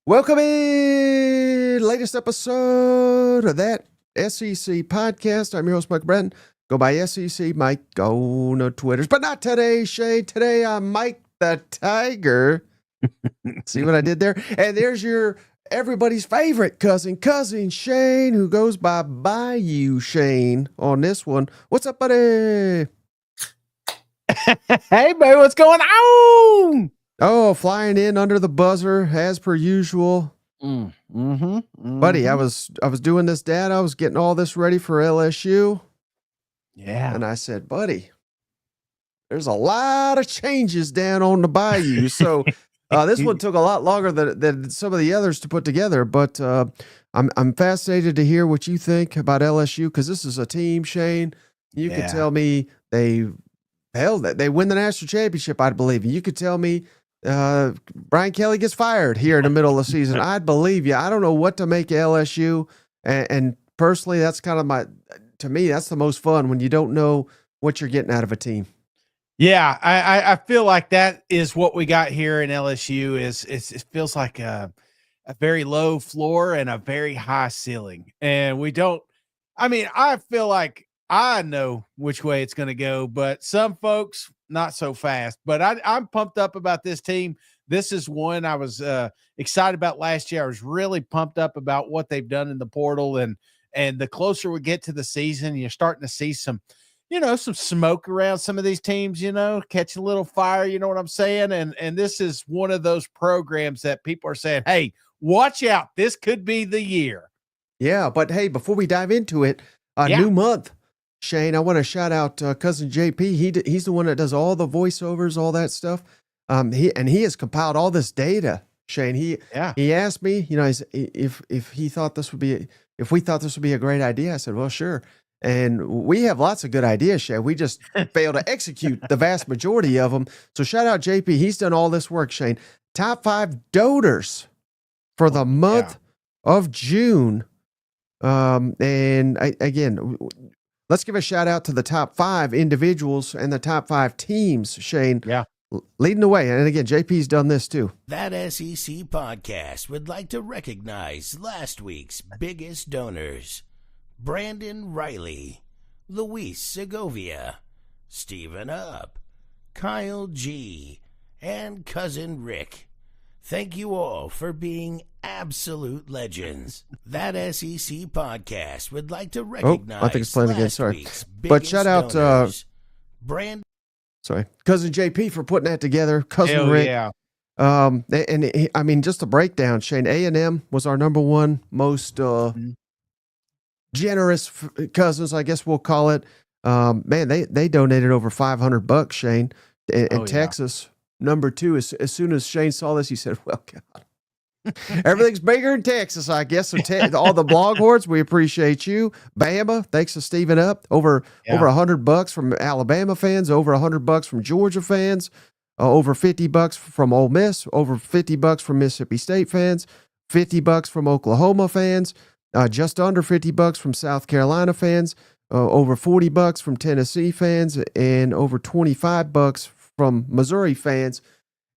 Welcome in, latest episode of that SEC podcast. I'm your host, Mike Bratton. Go by SEC Mike on the Twitters, but not today, Shane. Today I'm Mike the Tiger. See what I did there? And there's your everybody's favorite cousin Shane, who goes by Bayou Shane on this one. What's up, buddy? Hey, baby, what's going on? Oh, flying in under the buzzer as per usual. Buddy, I was doing this, Dad. I was getting all this ready for LSU. Yeah. And I said, buddy, there's a lot of changes down on the bayou. So this one took a lot longer than some of the others to put together. But I'm fascinated to hear what you think about LSU, because this is a team, Shane. You could tell me they win the national championship, I believe. You could tell me Brian Kelly gets fired here in the middle of the season. I'd believe you. I don't know what to make of LSU. And personally, that's kind of to me, that's the most fun, when you don't know what you're getting out of a team. Yeah, I feel like that is what we got here in LSU. It feels like a very low floor and a very high ceiling. And I feel like I know which way it's going to go, but some folks not so fast. But I'm pumped up about this team. This is one I was excited about last year. I was really pumped up about what they've done in the portal, and the closer we get to the season, you're starting to see some smoke around some of these teams, catching a little fire, you know what I'm saying? And this is one of those programs that people are saying, hey, watch out. This could be the year. Yeah, but hey, before we dive into it, new month, Shane, I want to shout out cousin JP. He's the one that does all the voiceovers, all that stuff. He has compiled all this data, Shane. He asked me, if we thought this would be a great idea. I said, well, sure. And we have lots of good ideas, Shane. We just fail to execute the vast majority of them. So shout out JP. He's done all this work, Shane. Top 5 doters for the month of June. Again, let's give a shout out to the top 5 individuals and the top 5 teams, Shane. Yeah. Leading the way. And again, JP's done this too. That SEC podcast would like to recognize last week's biggest donors: Brandon Riley, Luis Segovia, Stephen Up, Kyle G, and Cousin Rick. Thank you all for being absolute legends. That SEC podcast would like to recognize I think it's playing again. Sorry. But shout out cousin JP for putting that together. Cousin Rick. Yeah. And just a breakdown, Shane. A&M was our number one most generous cousins, I guess we'll call it. Man, they donated over $500, Shane. And Texas, number 2. As soon as Shane saw this, he said, well, God, everything's bigger in Texas, I guess. So all the Bloghorns, we appreciate you. Bama, thanks to Stephen Up. Over $100 from Alabama fans, over $100 from Georgia fans, over $50 from Ole Miss, over $50 from Mississippi State fans, $50 from Oklahoma fans, just under $50 from South Carolina fans, over $40 from Tennessee fans, and over $25 from Missouri fans.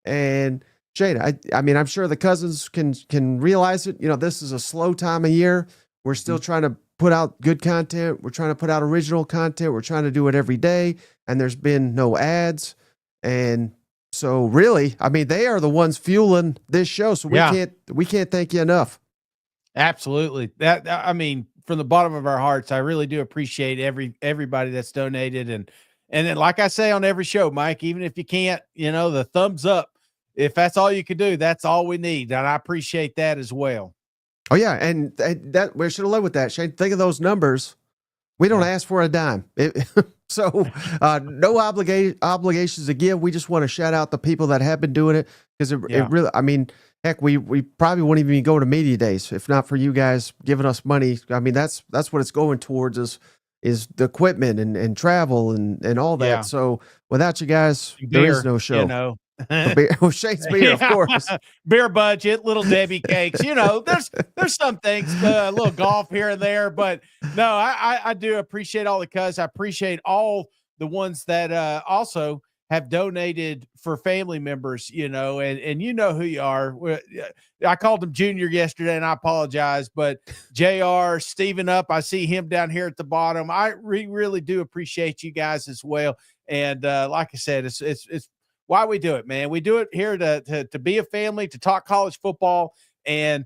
And Shane, I'm sure the cousins can realize it. This is a slow time of year. We're still trying to put out good content. We're trying to put out original content. We're trying to do it every day. And there's been no ads. And so really, they are the ones fueling this show. So we can't thank you enough. Absolutely. From the bottom of our hearts, I really do appreciate everybody that's donated. And then, like I say on every show, Mike, even if you can't, the thumbs up, if that's all you can do, that's all we need. And I appreciate that as well. Oh yeah. And that we should have led with that, Shane. Think of those numbers. We don't ask for a dime. No obligations to give. We just want to shout out the people that have been doing it, because it really, heck, we probably wouldn't even go to media days if not for you guys giving us money. That's what it's going towards is the equipment and travel and all that. Yeah. So without you guys, there is no show. Shane's beer, of course. Beer budget, little Debbie cakes. There's some things, a little golf here and there. But no, I do appreciate all the cuz. I appreciate all the ones that also have donated for family members, and you know who you are. I called him Junior yesterday, and I apologize, but JR, Steven Up, I see him down here at the bottom. I really do appreciate you guys as well. And like I said, it's why we do it, man. We do it here to be a family, to talk college football, and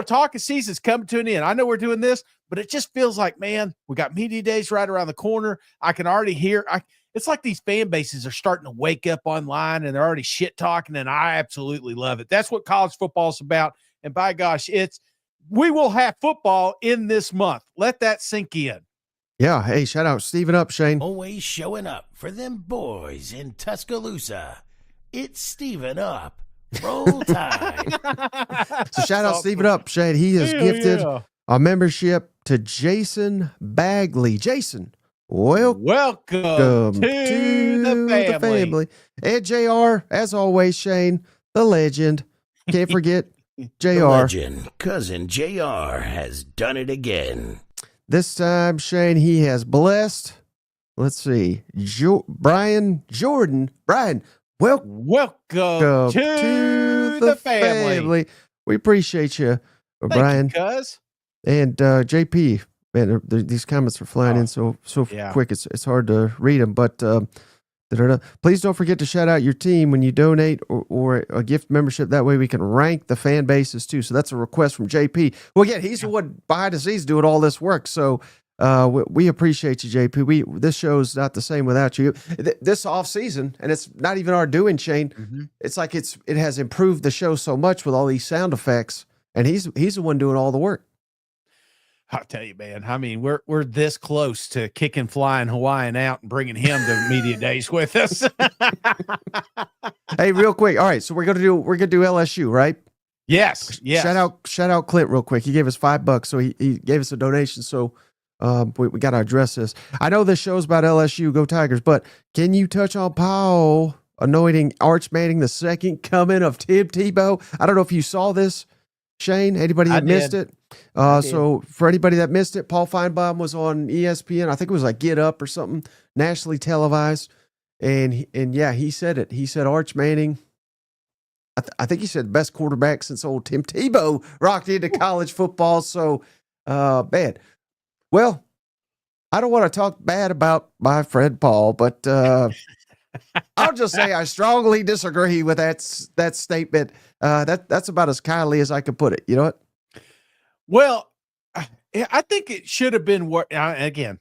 talking season's coming to an end. I know we're doing this, but it just feels like, man, we got media days right around the corner. I can already hear. It's like these fan bases are starting to wake up online, and they're already shit talking, and I absolutely love it. That's what college football is about. And by gosh, we will have football in this month. Let that sink in. Yeah. Hey, shout out Steven Up, Shane. Always showing up for them boys in Tuscaloosa. It's Steven Up. Roll Tide. So shout out Steven Up, Shane. He has gifted a membership to Jason Bagley. Jason, welcome to the family. And JR, as always, Shane, the legend. Can't forget JR. The legend, cousin JR, has done it again. This time, Shane, he has blessed, let's see, Brian Jordan. Brian, welcome to the family. We appreciate you, Brian. Thank you, cuz. And JP, man, these comments are flying in so quick. It's hard to read them. But please don't forget to shout out your team when you donate or a gift membership. That way we can rank the fan bases too. So that's a request from JP. Well, again, he's the one behind the scenes doing all this work. So we appreciate you, JP. This show's not the same without you. This off season, and it's not even our doing, Shane. Mm-hmm. It's like it has improved the show so much with all these sound effects, and he's the one doing all the work. I'll tell you, man. I mean, we're this close to kicking Flying Hawaiian out and bringing him to media days with us. Hey, real quick. All right, so we're gonna do LSU, right? Yes. Shout out Clint real quick. He gave us $5, so he gave us a donation. So we got to address this. I know this show's about LSU, go Tigers, but can you touch on Paul anointing Arch Manning the second coming of Tim Tebow? I don't know if you saw this, Shane. Anybody that missed it? So for anybody that missed it, Paul Feinbaum was on ESPN. I think it was like Get Up or something, nationally televised. And yeah, he said it. He said Arch Manning, I think he said best quarterback since old Tim Tebow rocked into college football. So, bad. Well, I don't want to talk bad about my friend Paul, but I'll just say I strongly disagree with that statement. That's about as kindly as I could put it. You know what? Well, I think it should have been what, again,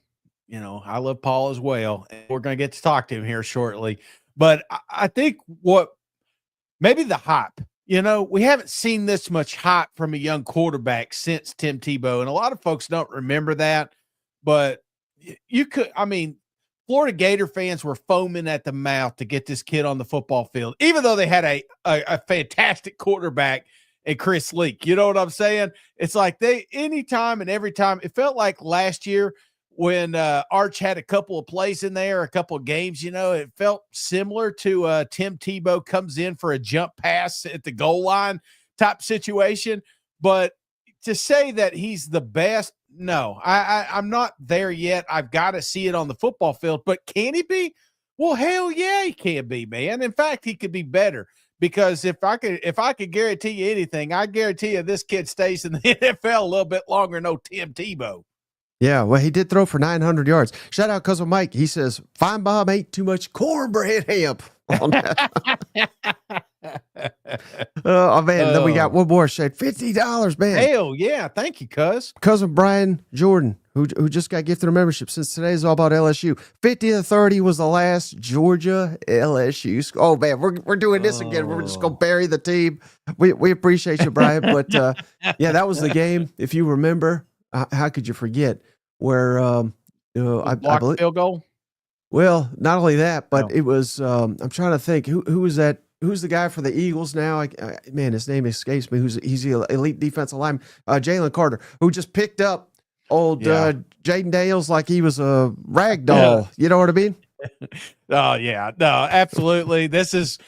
I love Paul as well, and we're going to get to talk to him here shortly, but I think maybe the hype, we haven't seen this much hype from a young quarterback since Tim Tebow. And a lot of folks don't remember that, but Florida Gator fans were foaming at the mouth to get this kid on the football field, even though they had a fantastic quarterback and Chris Leak. You know what I'm saying? It's like anytime and every time. It felt like last year when Arch had a couple of plays in there, a couple of games, it felt similar to Tim Tebow comes in for a jump pass at the goal line type situation. But to say that he's the best, no, I'm not there yet. I've got to see it on the football field. But can he be? Well, hell yeah, he can be, man. In fact, he could be better. Because if I could guarantee you anything, I guarantee you this kid stays in the NFL a little bit longer. No Tim Tebow. Yeah, well, he did throw for 900 yards. Shout out cousin Mike. He says Feinbaum ate too much cornbread hemp. Oh man, then we got one more, Shane. $50, man. Hell yeah, thank you, cousin Brian Jordan, who just got gifted a membership. Since today is all about LSU. 50 to 30 was the last Georgia LSU. Oh man, we're doing this again. We're just gonna bury the team. We appreciate you, Brian, but yeah, that was the game. If you remember, how could you forget? Where I believe field goal. Well, not only that, but it was. I'm trying to think who was that. Who's the guy for the Eagles now? Man, his name escapes me. He's the elite defensive lineman, Jalen Carter, who just picked up old Jaden Daniels like he was a rag doll. You know what I mean? Oh yeah, no, absolutely. This is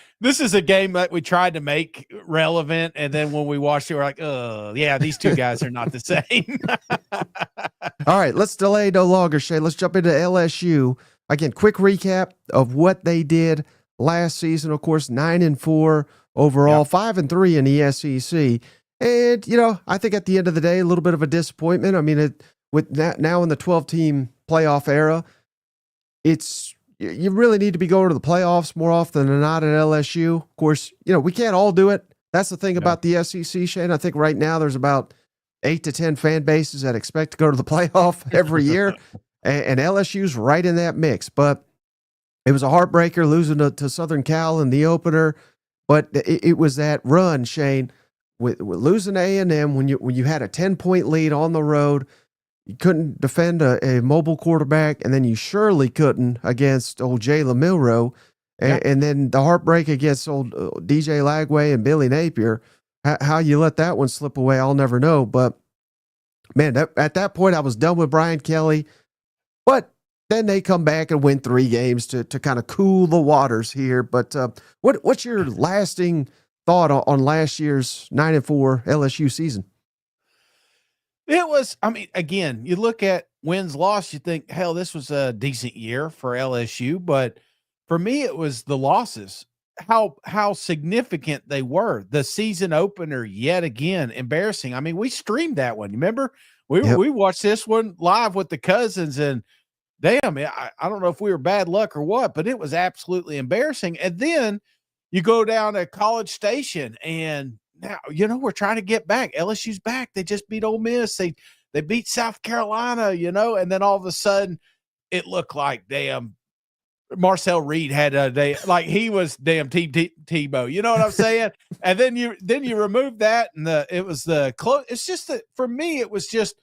a game that we tried to make relevant, and then when we watched it, we're like, oh yeah, these two guys are not the same. All right, let's delay no longer, Shay. Let's jump into LSU. Again, quick recap of what they did last season, of course, 9-4 overall, 5-3 in the SEC. And, you know, I think at the end of the day, a little bit of a disappointment. I mean, with that now in the 12-team playoff era, you really need to be going to the playoffs more often than not at LSU. Of course, you know, we can't all do it. That's the thing about the SEC, Shane. I think right now there's about 8 to 10 fan bases that expect to go to the playoff every year, and LSU's right in that mix. But it was a heartbreaker losing to Southern Cal in the opener. But it was that run, Shane, with losing to A&M when you had a 10-point lead on the road. You couldn't defend a mobile quarterback, and then you surely couldn't against old Jalen Milroe. And then the heartbreak against old DJ Lagway and Billy Napier. How you let that one slip away, I'll never know. But, man, at that point, I was done with Brian Kelly. But then they come back and win 3 games to kind of cool the waters here. But what's your lasting thought on last year's 9-4 LSU season? It was, I mean, again, you look at wins, loss, you think, hell, this was a decent year for LSU. But for me, it was the losses, how significant they were. The season opener, yet again, embarrassing. I mean, we streamed that one. Remember? We watched this one live with the cousins, and damn, I don't know if we were bad luck or what, but it was absolutely embarrassing. And then you go down to College Station, and now, you know, we're trying to get back. LSU's back. They just beat Ole Miss. They beat South Carolina, you know, and then all of a sudden it looked like damn Marcel Reed had a day, like he was damn Tebow. You know what I'm saying? And then you remove that, and it was the close. It's just that for me, it was just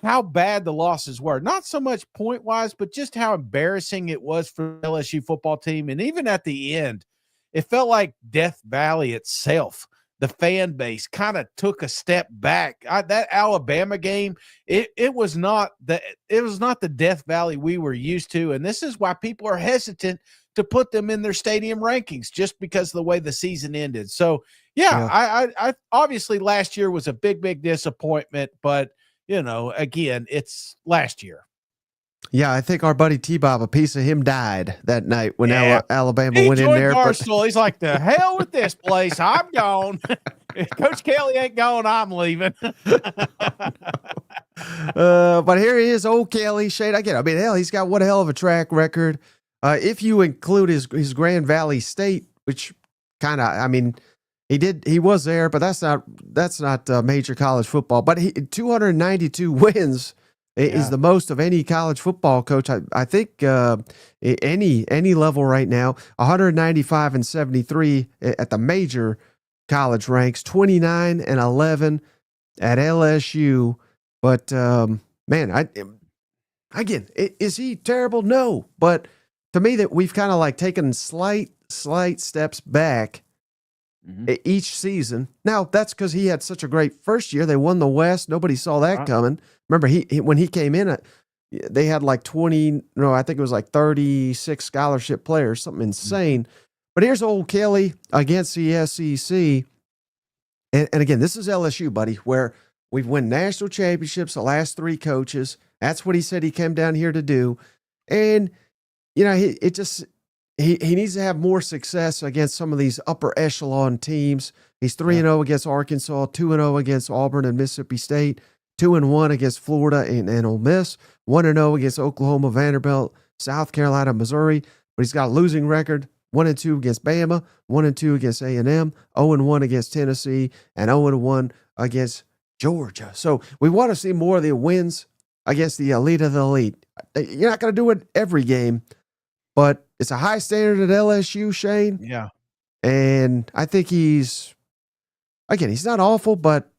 how bad the losses were. Not so much point wise, but just how embarrassing it was for the LSU football team. And even at the end, it felt like Death Valley itself. The fan base kind of took a step back. That Alabama game, it was not the Death Valley we were used to, and this is why people are hesitant to put them in their stadium rankings just because of the way the season ended. So, I obviously last year was a big disappointment, but you know, again, it's last year. Yeah, I think our buddy T-Bob, a piece of him died that night when Alabama went in there. Barstool. He's like, the hell with this place. I'm gone. If Coach Kelly ain't gone, I'm leaving. But here he is, old Kelly. Shane, I get it. I mean, hell, he's got one hell of a track record. If you include his Grand Valley State, which kind of, I mean, he was there, but that's not major college football. But 292 wins. Is the most of any college football coach. I think any level right now, 195-73 at the major college ranks, 29-11 at LSU. But man, again, is he terrible? No, but to me that we've kind of like taken slight steps back each season. Now that's because he had such a great first year. They won the West. Nobody saw that coming. Remember, when he came in, they had like 36 scholarship players, something insane. But here's old Kelly against the SEC. And again, this is LSU, buddy, where we've won national championships, the last 3 coaches. That's what he said he came down here to do. And, you know, he needs to have more success against some of these upper echelon teams. He's 3-0 against Arkansas, 2-0 against Auburn and Mississippi State, 2-1 against Florida and Ole Miss, 1-0 against Oklahoma, Vanderbilt, South Carolina, Missouri. But he's got a losing record, 1-2 against Bama, 1-2 against A&M, 0-1 against Tennessee, and 0-1 against Georgia. So we want to see more of the wins against the elite of the elite. You're not going to do it every game, but it's a high standard at LSU, Shane. Yeah. And I think he's not awful, but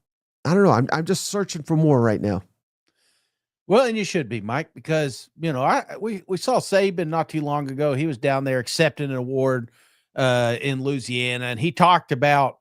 I don't know. I'm just searching for more right now. Well, and you should be, Mike, because, you know, we saw Saban not too long ago. He was down there accepting an award in Louisiana, and he talked about,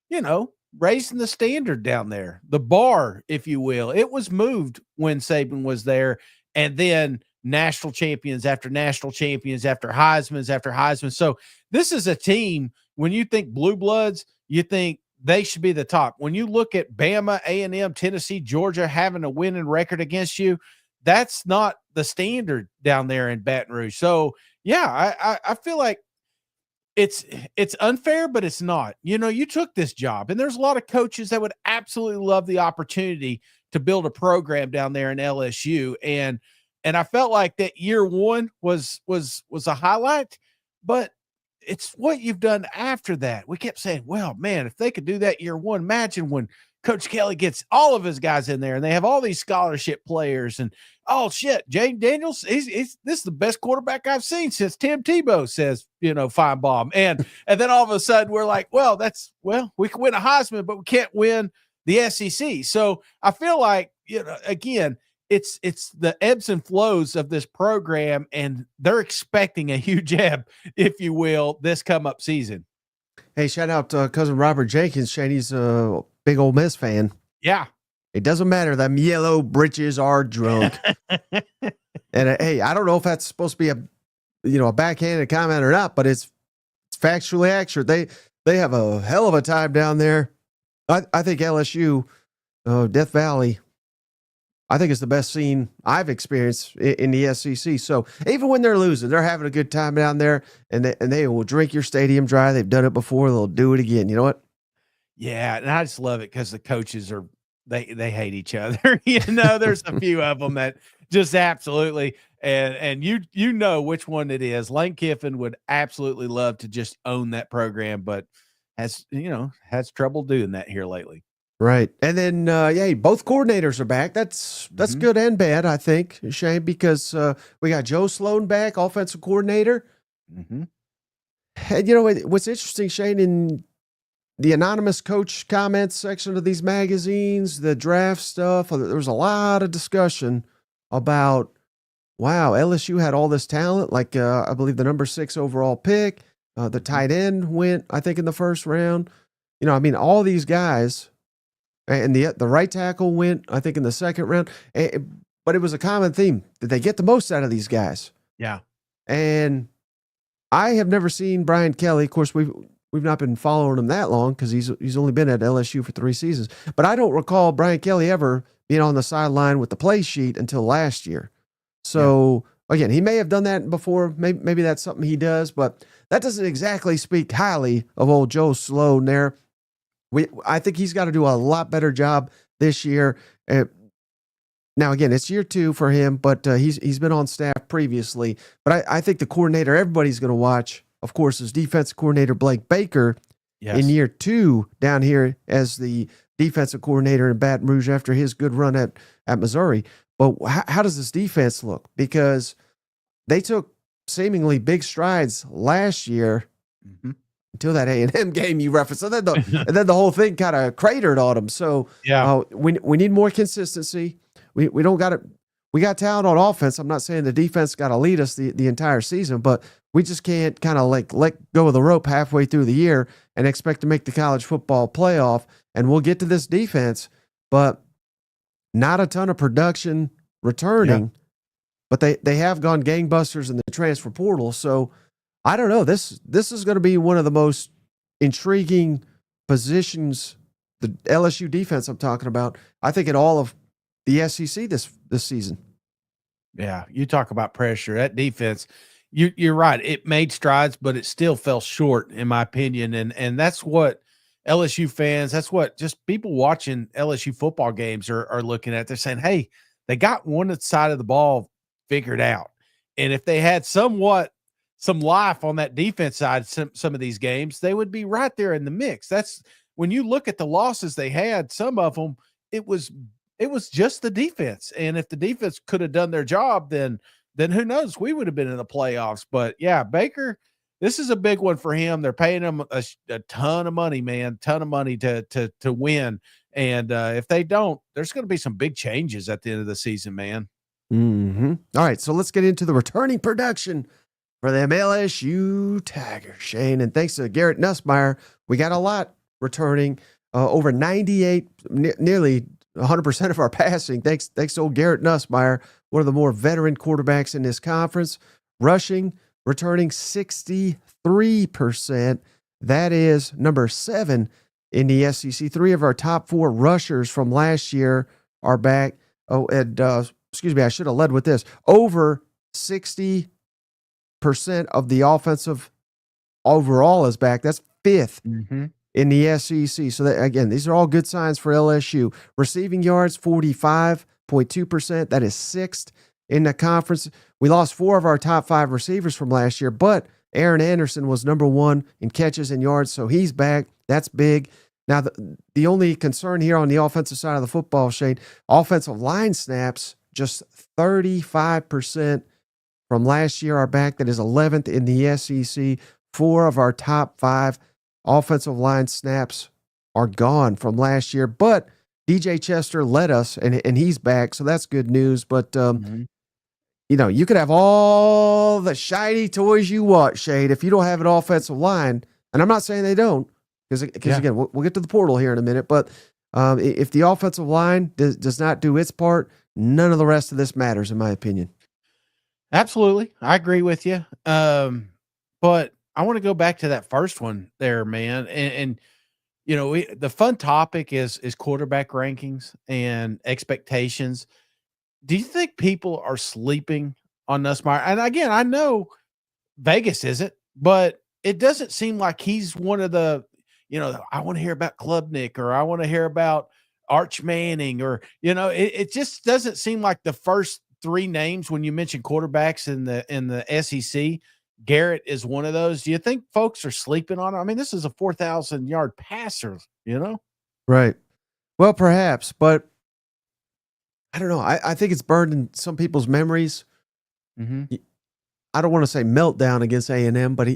you know, raising the standard down there, the bar, if you will. It was moved when Saban was there, and then national champions after national champions after Heisman's after Heisman. So this is a team, when you think Blue Bloods, you think they should be the top. When you look at Bama, A&M, Tennessee, Georgia having a winning record against you, that's not the standard down there in Baton Rouge. So, yeah, I feel like it's unfair, but it's not. You took this job, and there's a lot of coaches that would absolutely love the opportunity to build a program down there in LSU. And I felt like that year one was a highlight, but it's what you've done after that. We kept saying, well, man, if they could do that year one, imagine when Coach Kelly gets all of his guys in there and they have all these scholarship players and oh shit, Jane Daniels, this is the best quarterback I've seen since Tim Tebow, says, Feinbaum. And then all of a sudden we're like, we can win a Heisman, but we can't win the SEC. So I feel like, again, it's the ebbs and flows of this program, and they're expecting a huge ebb, if you will, this come up season. Hey, shout out to cousin Robert Jenkins. Shane, he's a big Ole Miss fan. Yeah. It doesn't matter. Them yellow britches are drunk. And hey, I don't know if that's supposed to be a backhanded comment or not, but it's factually accurate. They have a hell of a time down there. I think LSU, Death Valley, I think it's the best scene I've experienced in the SEC. So even when they're losing, they're having a good time down there, and they will drink your stadium dry. They've done it before. They'll do it again. You know what? Yeah, and I just love it because the coaches they hate each other. There's a few of them that just absolutely, and you know which one it is. Lane Kiffin would absolutely love to just own that program, but has trouble doing that here lately. Right. And then, both coordinators are back. That's good and bad, I think, Shane, because we got Joe Sloan back, offensive coordinator. Mm-hmm. And what's interesting, Shane, in the anonymous coach comments section of these magazines, the draft stuff, there was a lot of discussion about, wow, LSU had all this talent, like I believe the number 6 overall pick, the tight end went, I think, in the first round. All these guys. And the right tackle went, I think, in the second round. But it was a common theme. Did they get the most out of these guys? Yeah. And I have never seen Brian Kelly. Of course, we've not been following him that long because he's only been at LSU for 3 seasons. But I don't recall Brian Kelly ever being on the sideline with the play sheet until last year. So, Again, he may have done that before. Maybe that's something he does. But that doesn't exactly speak highly of old Joe Sloan there. I think he's got to do a lot better job this year. Now, again, it's year 2 for him, but he's been on staff previously. But I think the coordinator everybody's going to watch, of course, is defensive coordinator Blake Baker in year 2 down here as the defensive coordinator in Baton Rouge after his good run at Missouri. But how does this defense look? Because they took seemingly big strides last year. Mm-hmm. Until that A&M game you referenced. And then the whole thing kind of cratered on them. So we need more consistency. We don't got it. We got talent on offense. I'm not saying the defense got to lead us the entire season, but we just can't kind of like let go of the rope halfway through the year and expect to make the college football playoff. And we'll get to this defense, but not a ton of production returning. But they have gone gangbusters in the transfer portal. So I don't know. This is going to be one of the most intriguing positions, the LSU defense I'm talking about, I think, in all of the SEC this season. Yeah, you talk about pressure. That defense, you're right. It made strides, but it still fell short, in my opinion. And that's what LSU fans, that's what just people watching LSU football games are looking at. They're saying, hey, they got one side of the ball figured out. And if they had some life on that defense side, some of these games, they would be right there in the mix. That's when you look at the losses they had, some of them, it was just the defense. And if the defense could have done their job, then who knows, we would have been in the playoffs. But yeah, Baker, this is a big one for him. They're paying him a ton of money, man, ton of money to win. And if they don't, there's going to be some big changes at the end of the season, man. Mm-hmm. All right. So let's get into the returning production for them LSU Tigers, Shane. And thanks to Garrett Nussmeier, we got a lot returning, over 98, nearly 100% of our passing. Thanks to old Garrett Nussmeier, one of the more veteran quarterbacks in this conference. Rushing, returning 63%. That is number 7 in the SEC. 3 of our top 4 rushers from last year are back. Oh, and excuse me, I should have led with this. Over 60% of the offensive overall is back. That's 5th in the SEC. So that, again, these are all good signs for LSU. Receiving yards, 45.2%. That is 6th in the conference. We lost 4 of our top 5 receivers from last year, but Aaron Anderson was number 1 in catches and yards, so he's back. That's big. Now, the only concern here on the offensive side of the football, Shane, offensive line snaps, just 35% from last year are back. That is 11th in the SEC. 4 of our top 5 offensive line snaps are gone from last year, but DJ Chester led us, and he's back, so that's good news. But, you know, you could have all the shiny toys you want, Shane, if you don't have an offensive line, and I'm not saying they don't, because again, we'll get to the portal here in a minute, but if the offensive line does not do its part, none of the rest of this matters, in my opinion. Absolutely. I agree with you. But I want to go back to that first one there, man. And you know, the fun topic is quarterback rankings and expectations. Do you think people are sleeping on Nussmeier? And again, I know Vegas isn't, but it doesn't seem like he's one of the, you know, I want to hear about Klubnik, or I want to hear about Arch Manning, or, you know, it just doesn't seem like the first 3 names when you mention quarterbacks in the SEC. Garrett is one of those. Do you think folks are sleeping on it? I mean, this is a 4,000-yard passer, you know? Right. Well, perhaps, but I don't know. I think it's burned in some people's memories. I don't want to say meltdown against A&M, but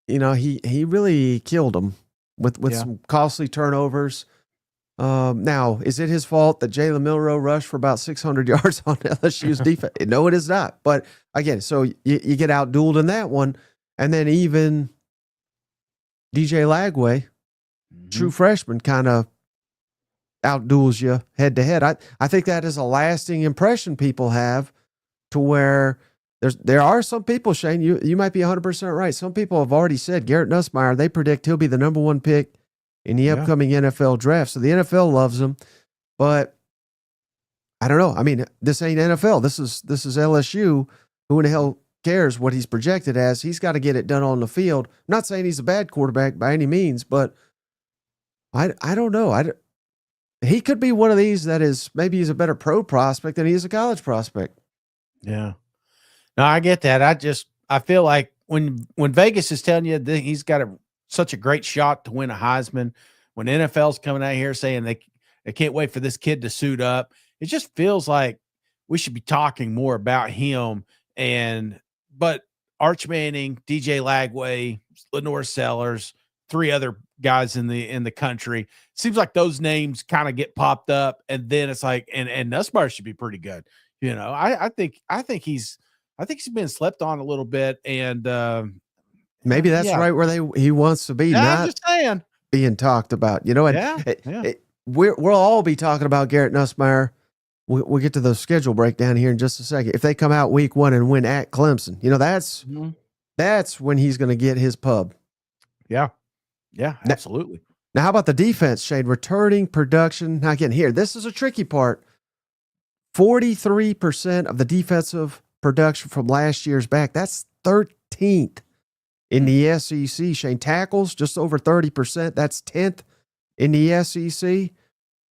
he really killed them with some costly turnovers. Now, is it his fault that Jalen Milroe rushed for about 600 yards on LSU's defense? No, it is not. But again, so you get outdueled in that one. And then even DJ Lagway, true freshman, kind of outduels you head to head. I think that is a lasting impression people have, to where there are some people, Shane, you might be 100% right. Some people have already said Garrett Nussmeier, they predict he'll be the number 1 pick in the upcoming NFL draft. So the NFL loves him, but I don't know. I mean, this ain't NFL. This is LSU. Who in the hell cares what he's projected as? He's got to get it done on the field. I'm not saying he's a bad quarterback by any means, but I don't know. He could be one of these that is, maybe he's a better pro prospect than he is a college prospect. Yeah. No, I get that. I feel like when Vegas is telling you that he's got such a great shot to win a Heisman, when NFL's coming out here saying they can't wait for this kid to suit up, it just feels like we should be talking more about him. But Arch Manning, DJ Lagway, Lenore Sellers, 3 other guys in the country, seems like those names kind of get popped up, and then it's like, and Nussmeier should be pretty good. You know, I think he's been slept on a little bit, and maybe that's right where he wants to be. Yeah, not I'm just saying, being talked about, you know. And we'll all be talking about Garrett Nussmeier. We'll get to the schedule breakdown here in just a second. If they come out week 1 and win at Clemson, you know, that's when he's going to get his pub. Yeah, absolutely. Now, how about the defense, Shane? Returning production. Now, again, here, this is a tricky part. 43% of the defensive production from last year's back. That's 13th in the SEC. Shane, tackles, just over 30%. That's 10th in the SEC.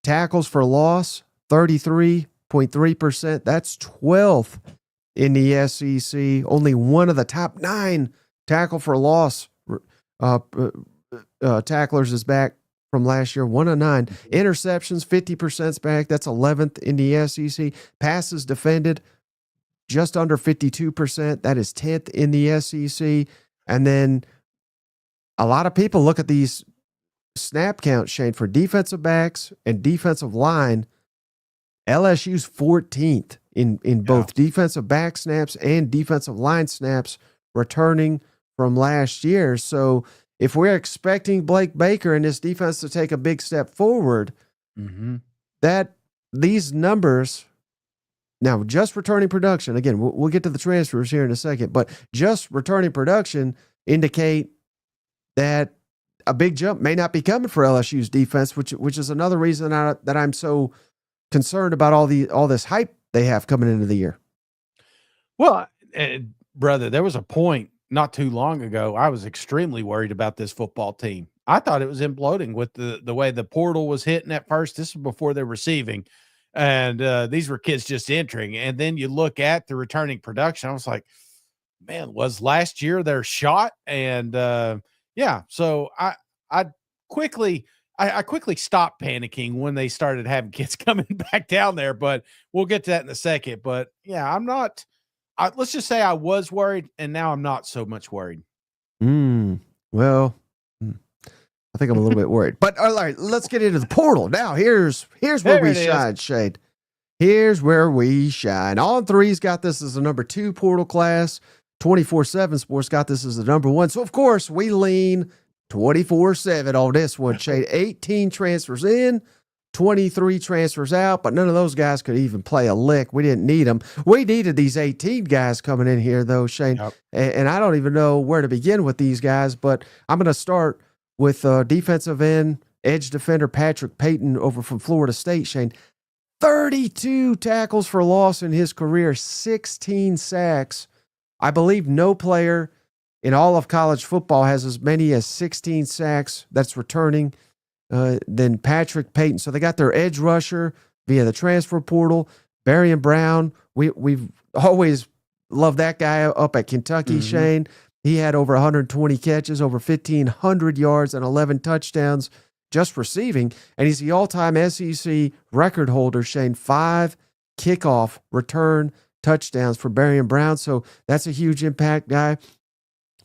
Tackles for loss, 33.3%. That's 12th in the SEC. Only one of the top 9 tackle for loss tacklers is back from last year, 1 of 9. Interceptions, 50% back. That's 11th in the SEC. Passes defended, just under 52%. That is 10th in the SEC. And then a lot of people look at these snap counts, Shane, for defensive backs and defensive line. LSU's 14th in both defensive back snaps and defensive line snaps returning from last year. So if we're expecting Blake Baker and his defense to take a big step forward, that these numbers, now just returning production, again, we'll get to the transfers here in a second, but just returning production indicate that a big jump may not be coming for LSU's defense, which is another reason that I'm so concerned about all this hype they have coming into the year. Well, brother, there was a point not too long ago, I was extremely worried about this football team. I thought it was imploding with the way the portal was hitting at first. This was before they're receiving, and these were kids just entering. And then you look at the returning production. I was like, man, was last year their shot? And yeah, so I quickly I quickly stopped panicking when they started having kids coming back down there. But we'll get to that in a second. But yeah, I'm not. Let's just say I was worried, and now I'm not so much worried. Well, I think I'm a little bit worried. But all right, let's get into the portal. Now, here's where we shine, Shade. Here's where we shine. On Three's got this as the number 2 portal class. 24/7 Sports got this as the number 1. So, of course, we lean 24/7 on this one, Shade. 18 transfers in, 23 transfers out, but none of those guys could even play a lick. We didn't need them. We needed these 18 guys coming in here, though, Shane. Yep. And I don't even know where to begin with these guys, but I'm going to start with defensive end, edge defender Patrick Payton over from Florida State, Shane. 32 tackles for loss in his career, 16 sacks. I believe no player in all of college football has as many as 16 sacks that's returning than Patrick Payton. So they got their edge rusher via the transfer portal. Barry Brown, we've always loved that guy up at Kentucky, Shane. He had over 120 catches, over 1,500 yards, and 11 touchdowns just receiving. And he's the all-time SEC record holder, Shane. 5 kickoff return touchdowns for Barry Brown. So that's a huge impact guy.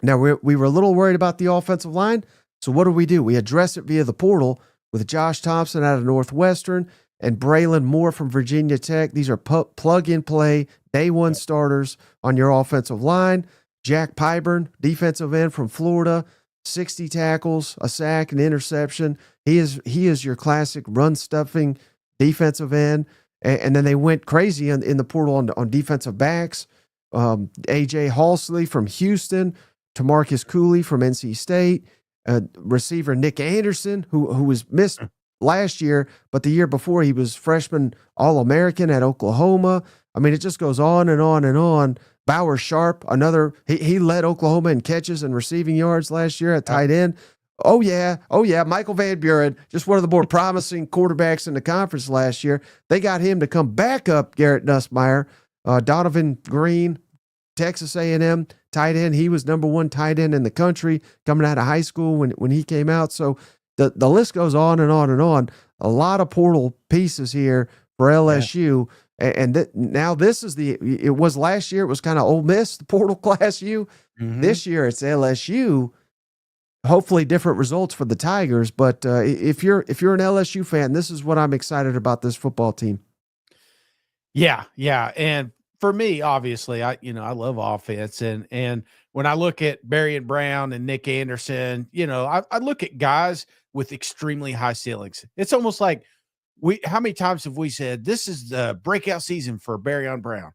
Now, we were a little worried about the offensive line. So what do? We address it via the portal with Josh Thompson out of Northwestern and Braylon Moore from Virginia Tech. These are plug-and-play, day one starters on your offensive line. Jack Pyburn, defensive end from Florida, 60 tackles, a sack, an interception. He is your classic run-stuffing defensive end. And then they went crazy in the portal on defensive backs. A.J. Halsley from Houston, Tamarcus Cooley from NC State, receiver Nick Anderson, who was missed last year, but the year before he was freshman All-American at Oklahoma. I mean, it just goes on and on and on. Bauer Sharp, he led Oklahoma in catches and receiving yards last year at tight end. Oh yeah. Michael Van Buren, just one of the more promising quarterbacks in the conference last year. They got him to come back up Garrett Nussmeier. Donovan Green, Texas A&M tight end. He was number 1 tight end in the country coming out of high school when he came out. So the list goes on and on and on. A lot of portal pieces here for LSU. Yeah. And now this is it was last year, it was kind of Ole Miss, the portal class U. This year it's LSU. Hopefully different results for the Tigers. But if you're an LSU fan, this is what I'm excited about this football team. Yeah. And for me, obviously, I love offense. And when I look at Barry Brown and Nick Anderson, I look at guys with extremely high ceilings. It's almost like how many times have we said, this is the breakout season for Barry Brown?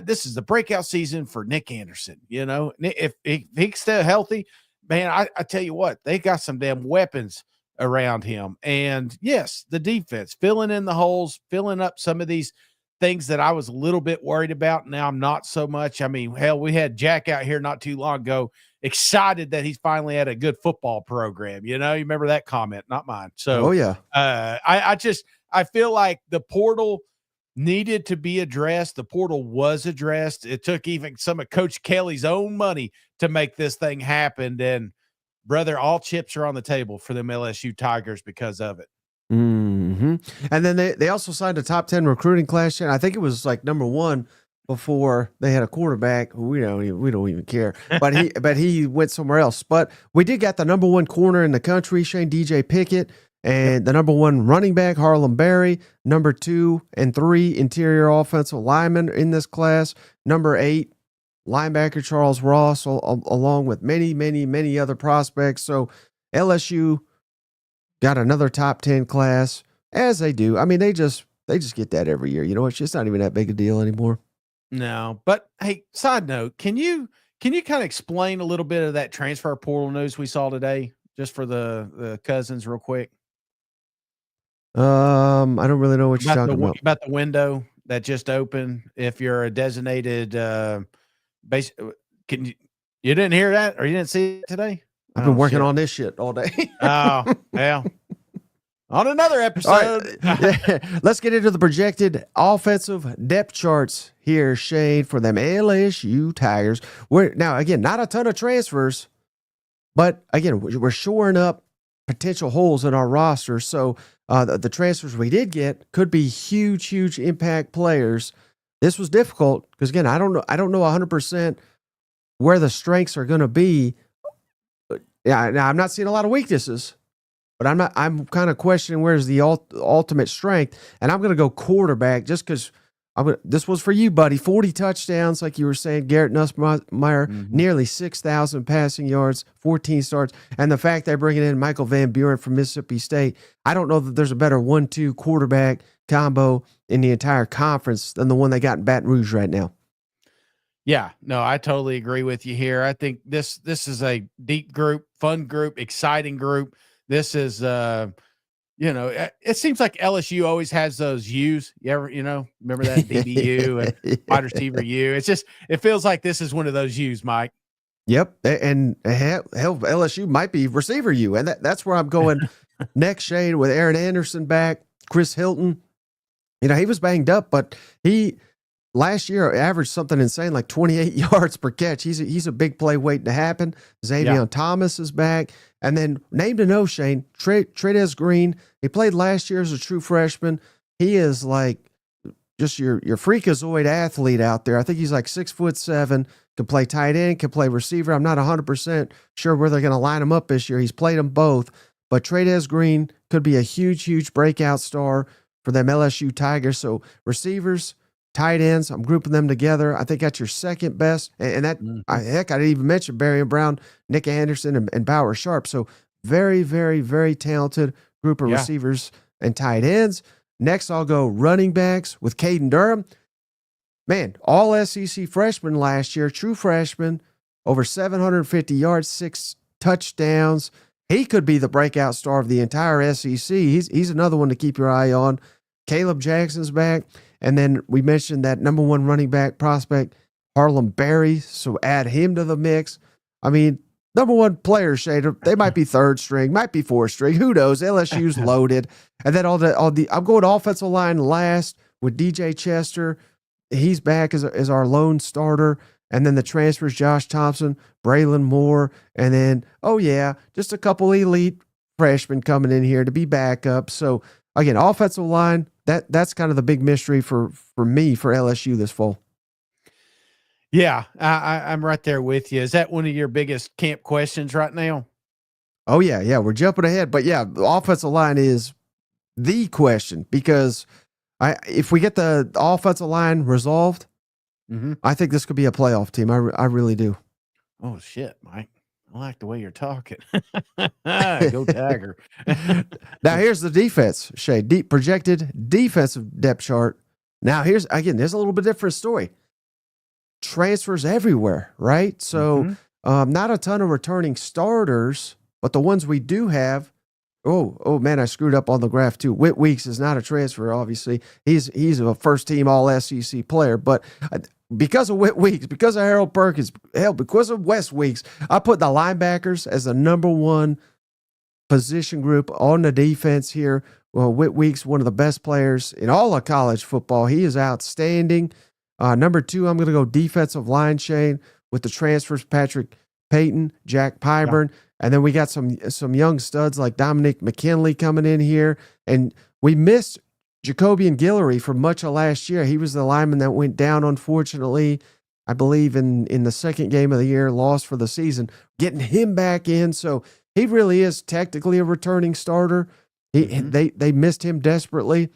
This is the breakout season for Nick Anderson. If he stay healthy, man, I tell you what, they got some damn weapons around him. And yes, the defense, filling in the holes, filling up some of these things that I was a little bit worried about. Now I'm not so much. I mean, hell, we had Jack out here not too long ago, excited that he's finally had a good football program. You remember that comment, not mine. So, oh yeah. I feel like the portal needed to be addressed. The portal was addressed. It took even some of Coach Kelly's own money to make this thing happen. And brother, all chips are on the table for them LSU Tigers because of it. And then they also signed a top 10 recruiting class. I think it was like number 1 before they had a quarterback who we don't even care, but he went somewhere else. But we did get the number 1 corner in the country, Shane DJ Pickett, and the number 1 running back, Harlem Berry, number 2 and 3 interior offensive linemen in this class, number 8 linebacker Charles Ross, along with many, many, many other prospects. So LSU got another top 10 class, as they do. I mean, they just get that every year. It's just not even that big a deal anymore. No, but hey, side note, can you kind of explain a little bit of that transfer portal news we saw today, just for the cousins, real quick? I don't really know what you're talking about. About the window that just opened. If you're a designated, can You didn't hear that, or you didn't see it today? I've been working on this shit all day. Oh, well. On another episode. Let's get into the projected offensive depth charts here, Shane, for them LSU Tigers. Now, again, not a ton of transfers, but again, we're shoring up potential holes in our roster. So the transfers we did get could be huge impact players. This was difficult because, again, I don't know 100% where the strengths are going to be. Yeah, now I'm not seeing a lot of weaknesses, but I'm kind of questioning where's the ultimate strength. And I'm going to go quarterback just because this was for you, buddy. 40 touchdowns, like you were saying. Garrett Nussmeier, nearly 6,000 passing yards, 14 starts. And the fact they're bringing in Michael Van Buren from Mississippi State, I don't know that there's a better 1-2 quarterback combo in the entire conference than the one they got in Baton Rouge right now. Yeah, no, I totally agree with you here. I think this is a deep group, fun group, exciting group. This is, it seems like LSU always has those U's. You ever, remember that DBU and wide receiver U? It feels like this is one of those U's, Mike. Yep, and hell, LSU might be receiver U, and that's where I'm going next, Shane, with Aaron Anderson back, Chris Hilton. He was banged up, but he last year averaged something insane like 28 yards per catch. He's a big play waiting to happen. Xavier Thomas is back. And then name to know, Shane, Trey'Dez Green. He played last year as a true freshman. He is like just your freakazoid athlete out there. I think he's like 6'7", can play tight end, can play receiver. I'm not 100% sure where they're going to line him up this year. He's played them both. But Trey'Dez Green could be a huge breakout star for them LSU Tigers. So receivers, tight ends, I'm grouping them together. I think that's your second best. And that, I didn't even mention Barry Brown, Nick Anderson, and Bauer Sharp. So very talented group of receivers and tight ends. Next, I'll go running backs with Caden Durham. Man, all SEC freshman last year, true freshman, over 750 yards, 6 touchdowns. He could be the breakout star of the entire SEC. He's another one to keep your eye on. Caleb Jackson's back. And then we mentioned that number 1 running back prospect, Harlem Berry. So add him to the mix. I mean, number 1 player, Shader, they might be 3rd string, might be 4th string. Who knows? LSU's loaded. And then I'm going offensive line last with DJ Chester. He's back as our lone starter. And then the transfers, Josh Thompson, Braylon Moore. And then, just a couple elite freshmen coming in here to be backup. So again, offensive line, that's kind of the big mystery for me for LSU this fall. Yeah, I'm right there with you. Is that one of your biggest camp questions right now? Oh, yeah, we're jumping ahead. But yeah, the offensive line is the question because if we get the offensive line resolved, I think this could be a playoff team. I really do. Oh, shit, Mike. I like the way you're talking. Go Tiger. Now, here's the defense, Shay. Projected defensive depth chart. Now, there's a little bit different story. Transfers everywhere, right? So, not a ton of returning starters, but the ones we do have. Oh man, I screwed up on the graph too. Whit Weeks is not a transfer, obviously. He's a first-team All-SEC player, but because of Whit Weeks, because of Harold Perkins, because of Wes Weeks, I put the linebackers as the number 1 position group on the defense here. Well, Whit Weeks, one of the best players in all of college football. He is outstanding. Number 2, I'm going to go defensive line, Shane, with the transfers, Patrick Payton, Jack Pyburn. Yeah. And then we got some young studs like Dominic McKinley coming in here. And we missed Jacobian Guillory for much of last year. He was the lineman that went down, unfortunately, I believe in the second game of the year, lost for the season. Getting him back in. So he really is technically a returning starter. They missed him desperately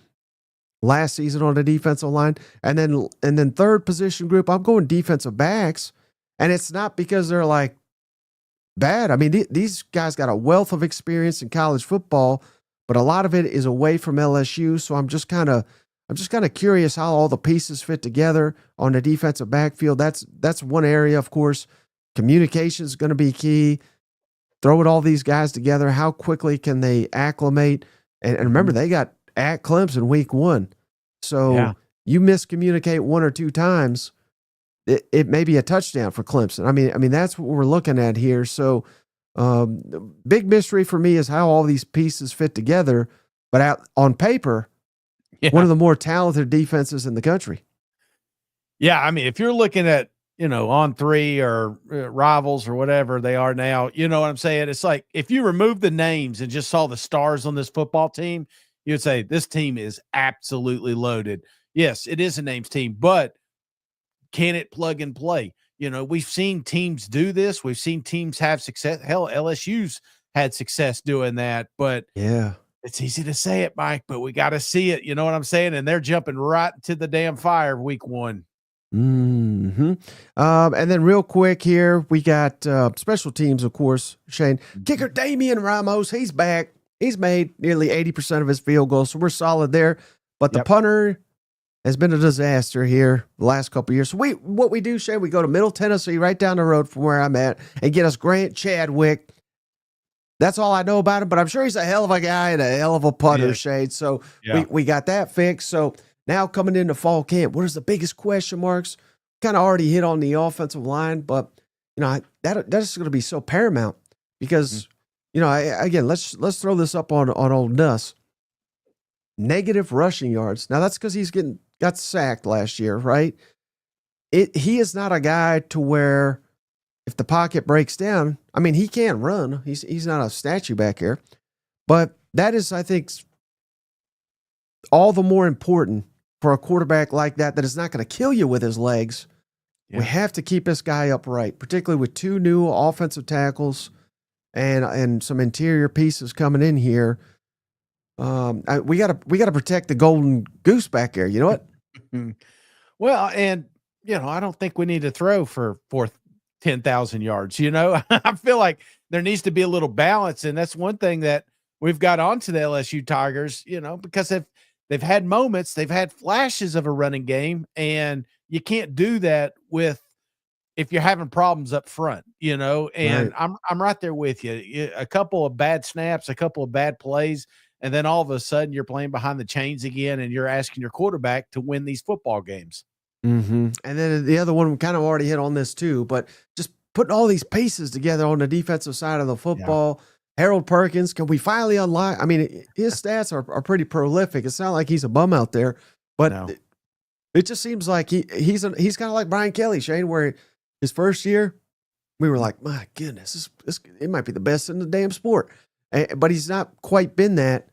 last season on the defensive line. And then third position group, I'm going defensive backs. And it's not because they're like bad. I mean, these guys got a wealth of experience in college football, but a lot of it is away from LSU. So I'm just kind of curious how all the pieces fit together on the defensive backfield. That's one area, of course. Communication is going to be key. Throwing all these guys together, how quickly can they acclimate? And remember, they got at Clemson week 1. So you miscommunicate 1 or 2 times, it may be a touchdown for Clemson. I mean that's what we're looking at here. So the big mystery for me is how all these pieces fit together. But out on paper, one of the more talented defenses in the country. Yeah, I mean, if you're looking at, On Three or Rivals or whatever they are now, you know what I'm saying? It's like if you remove the names and just saw the stars on this football team, you'd say this team is absolutely loaded. Yes, it is a names team, but can it plug and play? We've seen teams do this. We've seen teams have success. Hell, LSU's had success doing that, but yeah. It's easy to say it, Mike, but we got to see it. You know what I'm saying? And they're jumping right to the damn fire week 1. Mm-hmm. And then real quick here, we got special teams, of course, Shane. Kicker Damian Ramos, he's back. He's made nearly 80% of his field goals, so we're solid there. But the punter has been a disaster here the last couple of years. So what we do, Shane, we go to Middle Tennessee, right down the road from where I'm at, and get us Grant Chadwick. That's all I know about him, but I'm sure he's a hell of a guy and a hell of a punter, Shade. So we got that fixed. So now coming into fall camp, what is the biggest question marks? Kind of already hit on the offensive line, but that's going to be so paramount because again, let's throw this up on old Nuss. Negative rushing yards. Now that's because he's got sacked last year, right? He is not a guy to where, if the pocket breaks down, I mean, he can't run. He's not a statue back here. But that is, I think, all the more important for a quarterback like that is not going to kill you with his legs. Yeah. We have to keep this guy upright, particularly with 2 new offensive tackles and some interior pieces coming in here. We got to protect the golden goose back there. You know what? Well, and I don't think we need to throw for 10,000 yards. I feel like there needs to be a little balance, and that's one thing that we've got onto the LSU Tigers. Because they've had moments, they've had flashes of a running game, and you can't do that if you're having problems up front. And right. I'm right there with you. A couple of bad snaps, a couple of bad plays, and then all of a sudden you're playing behind the chains again, and you're asking your quarterback to win these football games. Mm-hmm. And then the other one, we kind of already hit on this too, but just putting all these pieces together on the defensive side of the football. Yeah. Harold Perkins, can we finally unlock? I mean, his stats are pretty prolific. It's not like he's a bum out there, but it just seems like he's kind of like Brian Kelly, Shane, where his first year we were like, my goodness, this it might be the best in the damn sport, but he's not quite been that.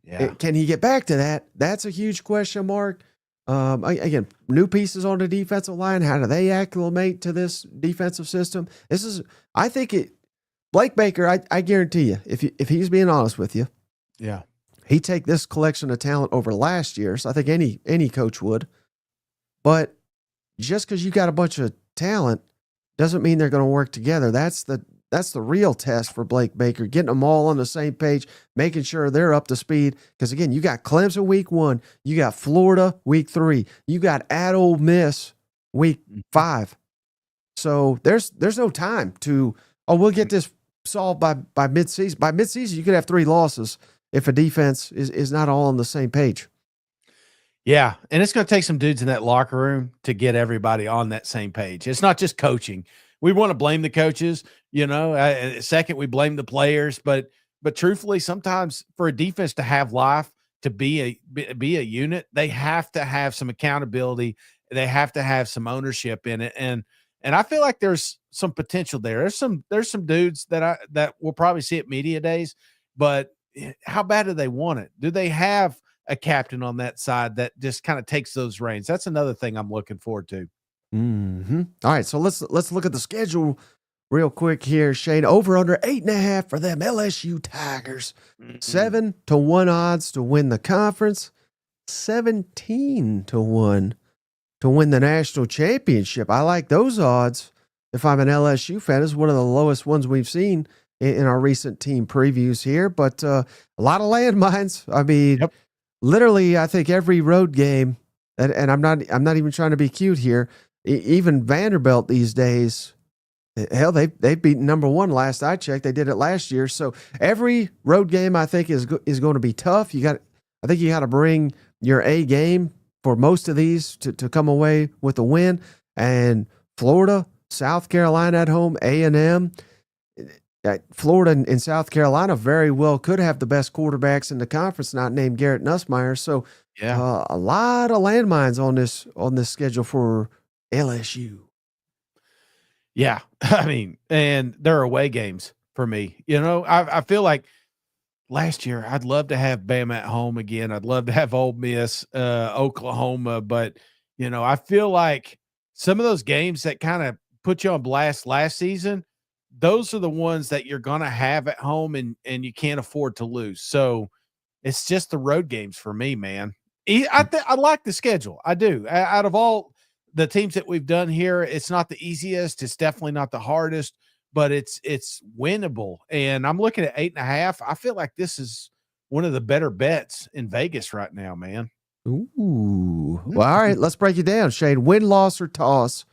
Yeah. Can he get back to that? That's a huge question mark. Again, new pieces on the defensive line. How do they acclimate to this defensive system? I think Blake Baker, I guarantee you, if he's being honest with you, he'd take this collection of talent over last year's. I think any coach would. But just because you got a bunch of talent doesn't mean they're going to work together. That's the real test for Blake Baker, getting them all on the same page, making sure they're up to speed. Because, again, you got Clemson week 1, you got Florida week 3, you got at Ole Miss week 5. So there's no time to, we'll get this solved by midseason. By midseason, you could have 3 losses if a defense is not all on the same page. Yeah, and it's going to take some dudes in that locker room to get everybody on that same page. It's not just coaching. We want to blame the coaches, second we blame the players, but truthfully, sometimes for a defense to have life, to be a unit, they have to have some accountability. They have to have some ownership in it. And I feel like there's some potential there. There's some dudes that we'll probably see at media days, but how bad do they want it? Do they have a captain on that side that just kind of takes those reins? That's another thing I'm looking forward to. Mm-hmm. All right, so let's look at the schedule real quick here, Shane. Over under 8.5 for them LSU Tigers. 7-1 odds to win the conference. 17-1 to win the national championship. I like those odds. If I'm an LSU fan, this is one of the lowest ones we've seen in our recent team previews here. But a lot of landmines. I mean, literally, I think every road game. And I'm not even trying to be cute here. Even Vanderbilt these days, hell, they've beaten number 1 last I checked. They did it last year. So every road game I think is going to be tough. I think you got to bring your A game for most of these to come away with a win. And Florida, South Carolina at home, A&M. Florida and South Carolina very well could have the best quarterbacks in the conference, not named Garrett Nussmeier. So a lot of landmines on this schedule for LSU. Yeah. I mean, and they're away games for me. I feel like last year I'd love to have Bama at home again. I'd love to have Ole Miss, Oklahoma, but I feel like some of those games that kind of put you on blast last season, those are the ones that you're going to have at home and you can't afford to lose. So it's just the road games for me, man. I like the schedule. I do. Out of all the teams that we've done here, it's not the easiest. It's definitely not the hardest, but it's winnable. And I'm looking at 8.5. I feel like this is one of the better bets in Vegas right now, man. Ooh. Well, all right, let's break it down, Shane. Win, loss, or toss.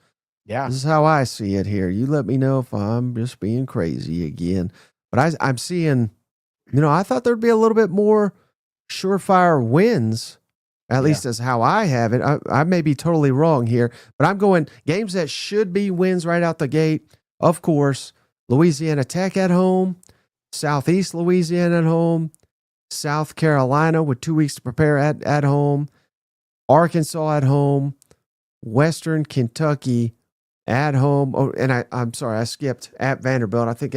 Yeah. This is how I see it here. You let me know if I'm just being crazy again. But I'm seeing, I thought there'd be a little bit more surefire wins, at least as how I have it. I may be totally wrong here, but I'm going games that should be wins right out the gate. Of course, Louisiana Tech at home, Southeast Louisiana at home, South Carolina with 2 weeks to prepare at home, Arkansas at home, Western Kentucky at home. Oh, and I'm sorry, I skipped at Vanderbilt. I think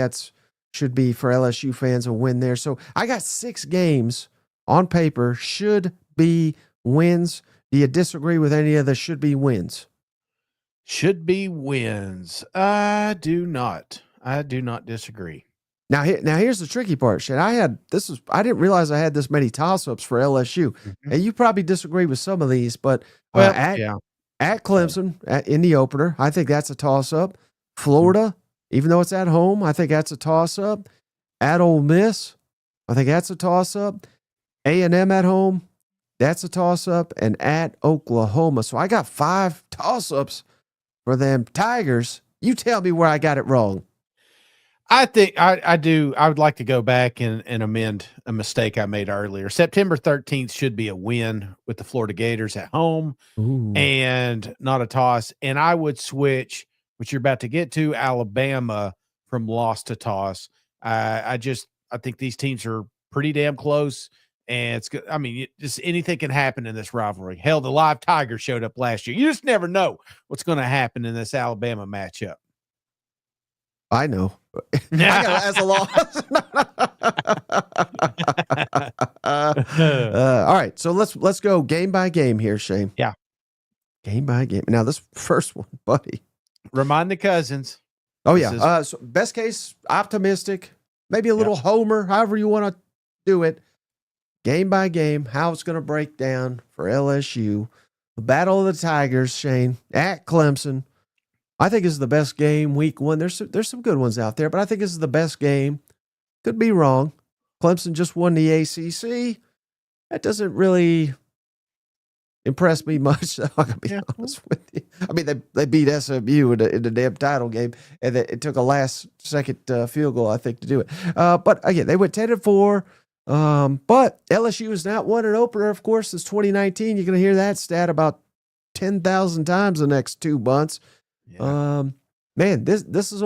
should be for LSU fans a win there. So I got 6 games on paper should be wins. Do you disagree with any of the should be wins? Should be wins. I do not disagree. Now here's the tricky part, Shane. I didn't realize I had this many toss-ups for LSU. Mm-hmm. And you probably disagree with some of these, but at Clemson in the opener, I think that's a toss-up. Florida, even though it's at home, I think that's a toss-up. At Ole Miss, I think that's a toss-up. A&M at home, that's a toss-up. And at Oklahoma. So I got 5 toss-ups for them Tigers. You tell me where I got it wrong. I think I do. I would like to go back and amend a mistake I made earlier. September 13th should be a win with the Florida Gators at home. Ooh. And not a toss. And I would switch, which you're about to get to, Alabama from loss to toss. I think these teams are pretty damn close. And it's good. I mean, just anything can happen in this rivalry. Hell, the live Tigers showed up last year. You just never know what's going to happen in this Alabama matchup. I know. I got it as a loss. All right, so let's go game by game here, Shane. Yeah, game by game. Now this first one, buddy. Remind the cousins. Oh yeah. So best case, optimistic, maybe a little homer, however you want to do it. Game by game, how it's going to break down for LSU. The Battle of the Tigers, Shane, at Clemson. I think this is the best game week 1. There's some good ones out there, but I think this is the best game. Could be wrong. Clemson just won the ACC. That doesn't really impress me much. So I'm gonna be honest with you. I mean, they beat SMU in the damn title game, and it took a last second field goal, I think, to do it. But again, they went 10-4. But LSU has not won an opener, of course, since 2019. You're gonna hear that stat about 10,000 times the next 2 months. Yeah. Man, this is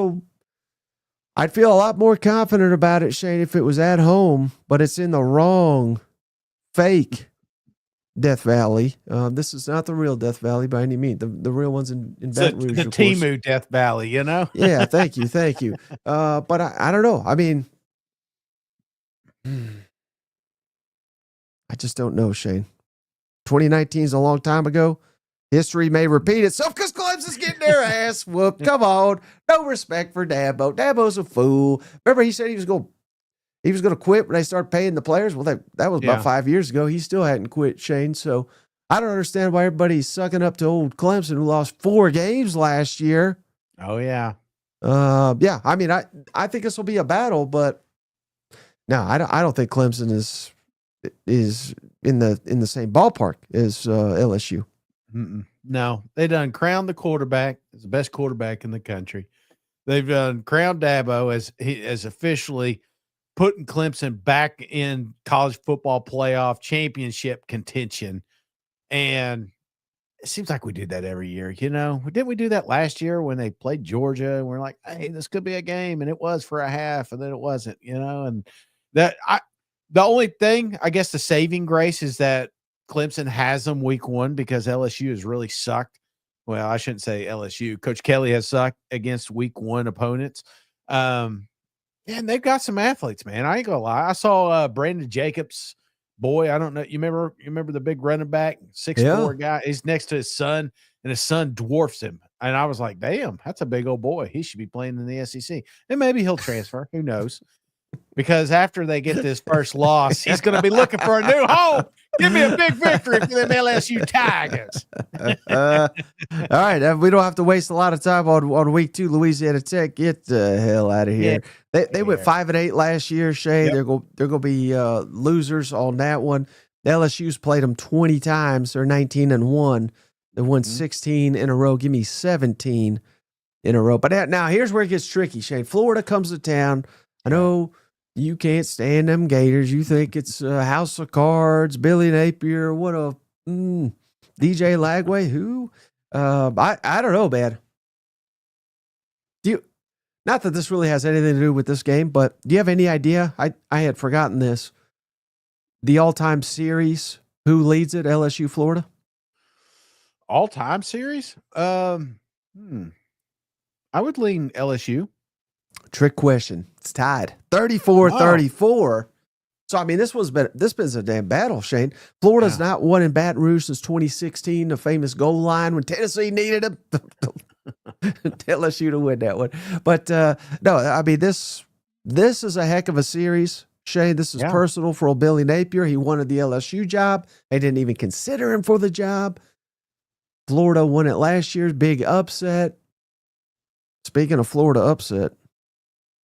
I'd feel a lot more confident about it, Shane, if it was at home, but it's in the wrong fake Death Valley. This is not the real Death Valley by any means. The real one's in Baton Rouge. The Temu Death Valley, Yeah, thank you. But I don't know. I mean, I just don't know, Shane. 2019 is a long time ago. History may repeat itself because Clemson's getting their ass whooped. Come on. No respect for Dabo. Dabo's a fool. Remember he said he was going to quit when they started paying the players? Well, that was about 5 years ago. He still hadn't quit, Shane. So I don't understand why everybody's sucking up to old Clemson, who lost 4 games last year. Oh, yeah. Yeah. I mean, I think this will be a battle, but no, I don't think Clemson is in the same ballpark as LSU. No, they done crowned the quarterback as the best quarterback in the country. They've done crowned Dabo as he is officially putting Clemson back in college football playoff championship contention. And it seems like we do that every year. Didn't we do that last year when they played Georgia and we're like, hey, this could be a game, and it was for a half, and then it wasn't. And the only thing, I guess, the saving grace is that Clemson has them week 1 because LSU has really sucked. Well, I shouldn't say LSU. Coach Kelly has sucked against week 1 opponents. And they've got some athletes, man. I ain't gonna lie. I saw Brandon Jacobs. Boy, I don't know. You remember the big running back, 6'4" guy? He's next to his son, and his son dwarfs him. And I was like, damn, that's a big old boy. He should be playing in the SEC. And maybe he'll transfer. Who knows? Because after they get this first loss, he's going to be looking for a new home. Give me a big victory for them LSU Tigers. All right. We don't have to waste a lot of time on week 2. Louisiana Tech, get the hell out of here. Yeah. They went 5-8 last year, Shane. Yep. They're going to be losers on that one. The LSU's played them 20 times. They're 19-1. They won 16 in a row. Give me 17 in a row. But now here's where it gets tricky, Shane. Florida comes to town. I know you can't stand them Gators. You think it's a house of cards, Billy Napier, what a DJ Lagway, who? I don't know, man. Not that this really has anything to do with this game, but do you have any idea? I had forgotten this. The all-time series, who leads it? LSU, Florida? All-time series? I would lean LSU. Trick question. It's tied 34-34. So, I mean, this been a damn battle, Shane. Florida's not won in Baton Rouge since 2016, the famous goal line when Tennessee needed them. LSU to win that one. But, no, I mean, this is a heck of a series, Shane. This is personal for old Billy Napier. He wanted the LSU job. They didn't even consider him for the job. Florida won it last year. Big upset. Speaking of Florida upset,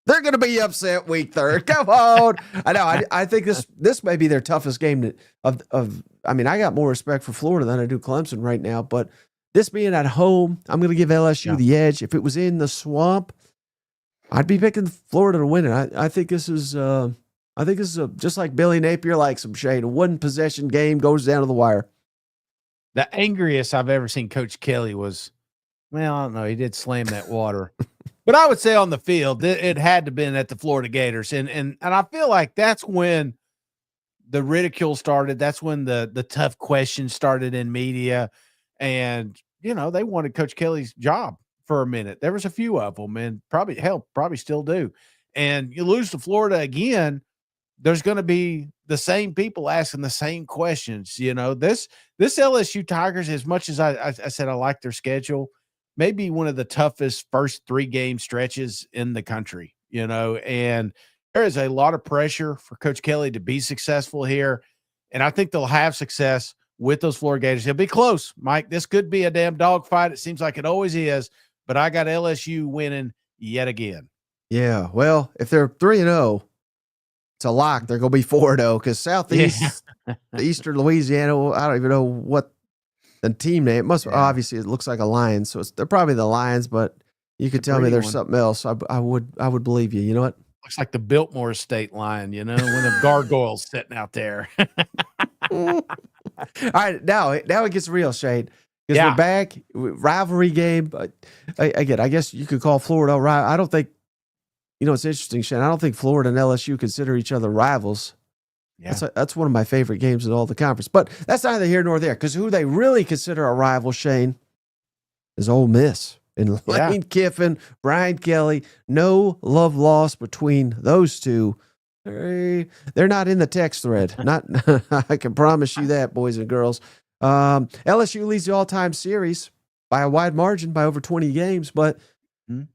they're going to be upset week 3. Come on. I know. I think this may be their toughest game I mean, I got more respect for Florida than I do Clemson right now, but this being at home, I'm going to give LSU the edge. If it was in the swamp, I'd be picking Florida to win it. I think this is just like Billy Napier likes some shade. A 1-possession game goes down to the wire. The angriest I've ever seen Coach Kelly was, well, I don't know. He did slam that water. But I would say on the field, it had to have been at the Florida Gators. And I feel like that's when the ridicule started. That's when the tough questions started in media. And, they wanted Coach Kelly's job for a minute. There was a few of them, and probably still do. And you lose to Florida again, there's going to be the same people asking the same questions. This LSU Tigers, as much as I said I like their schedule, maybe one of the toughest first 3-game stretches in the country, and there is a lot of pressure for Coach Kelly to be successful here. And I think they'll have success with those Florida Gators. It'll be close, Mike. This could be a damn dogfight. It seems like it always is, but I got LSU winning yet again. Yeah. Well, if they're 3-0, it's a lock. They're going to be 4-0 because Southeast, Eastern Louisiana, I don't even know what the team name. It must obviously it looks like a Lions, so they're probably the Lions. But you could tell me there's something else. I would believe you. You know what? Looks like the Biltmore State Lion. When the gargoyles sitting out there. All right, now it gets real, Shane. Because we're back, rivalry game. Again, I guess you could call Florida right. I don't think. It's interesting, Shane. I don't think Florida and LSU consider each other rivals. Yeah. That's one of my favorite games in all the conference. But that's neither here nor there, because who they really consider a rival, Shane, is Ole Miss. And Lane Kiffin, Brian Kelly, no love lost between those two. They're not in the text thread. Not, I can promise you that, boys and girls. LSU leads the all-time series by a wide margin, by over 20 games, but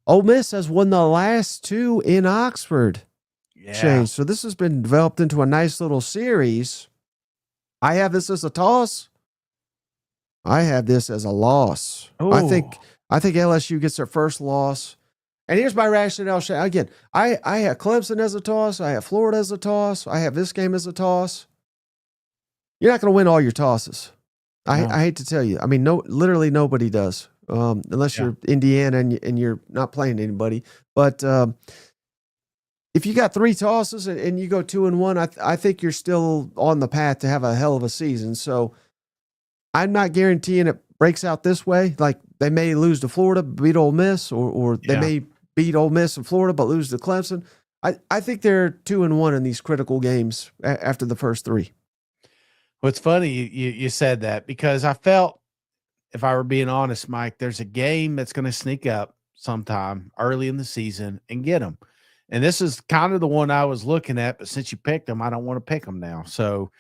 Ole Miss has won the last 2 in Oxford. Shane. So this has been developed into a nice little series. I have this as a toss. I have this as a loss. Ooh. I think LSU gets their first loss. And here's my rationale. Again, I have Clemson as a toss. I have Florida as a toss. I have this game as a toss. You're not going to win all your tosses. No. I hate to tell you. I mean, literally nobody does, unless you're Indiana and you're not playing anybody. But if you got 3 tosses and you go 2-1, I think you're still on the path to have a hell of a season. So I'm not guaranteeing it breaks out this way, like they may lose to Florida, beat Ole Miss, or they may beat Ole Miss and Florida, but lose to Clemson. I think they're 2-1 in these critical games after the first three. Well, it's funny you said that, because I felt, if I were being honest, Mike, there's a game that's going to sneak up sometime early in the season and get them. And this is kind of the one I was looking at, but since you picked them, I don't want to pick them now. So,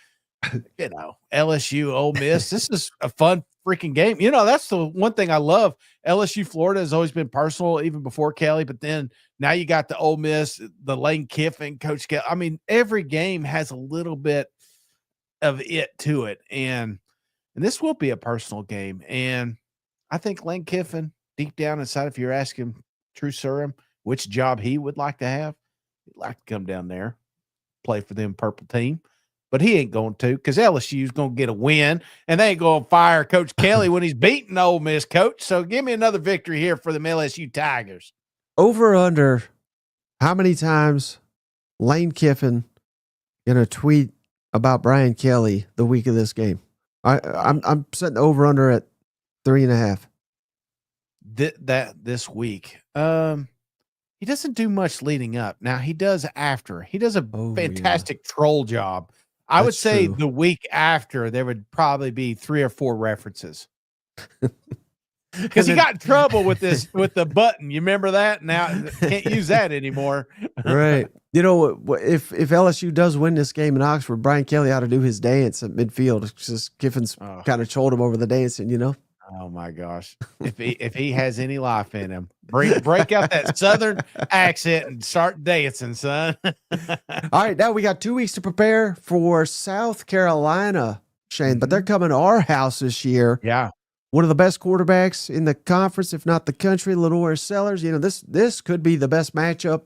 LSU, Ole Miss, this is a fun freaking game. That's the one thing I love. LSU, Florida has always been personal, even before Kelly, but then now you got the Ole Miss, the Lane Kiffin, Coach Kelly. I mean, every game has a little bit of it to it. And this will be a personal game. And I think Lane Kiffin, deep down inside, if you're asking True Surham which job he would like to have, he'd like to come down there, play for them purple team. But he ain't going to, because LSU's going to get a win, and they ain't going to fire Coach Kelly when he's beating Ole Miss, Coach. So give me another victory here for the LSU Tigers. Over under how many times Lane Kiffin going to tweet about Brian Kelly the week of this game? I'm setting over under at 3.5. This week. He doesn't do much leading up. Now he does after. He does a fantastic troll job. I would say the week after there would probably be 3 or 4 references. Because he got in trouble with the button. You remember that? Now can't use that anymore. Right. If LSU does win this game in Oxford, Brian Kelly ought to do his dance at midfield. It's just Kiffin's kind of trolled him over the dancing, Oh my gosh. If he has any life in him, break out that Southern accent and start dancing, son. All right. Now we got 2 weeks to prepare for South Carolina, Shane, but they're coming to our house this year. Yeah. One of the best quarterbacks in the conference, if not the country, Lenore Sellers. This could be the best matchup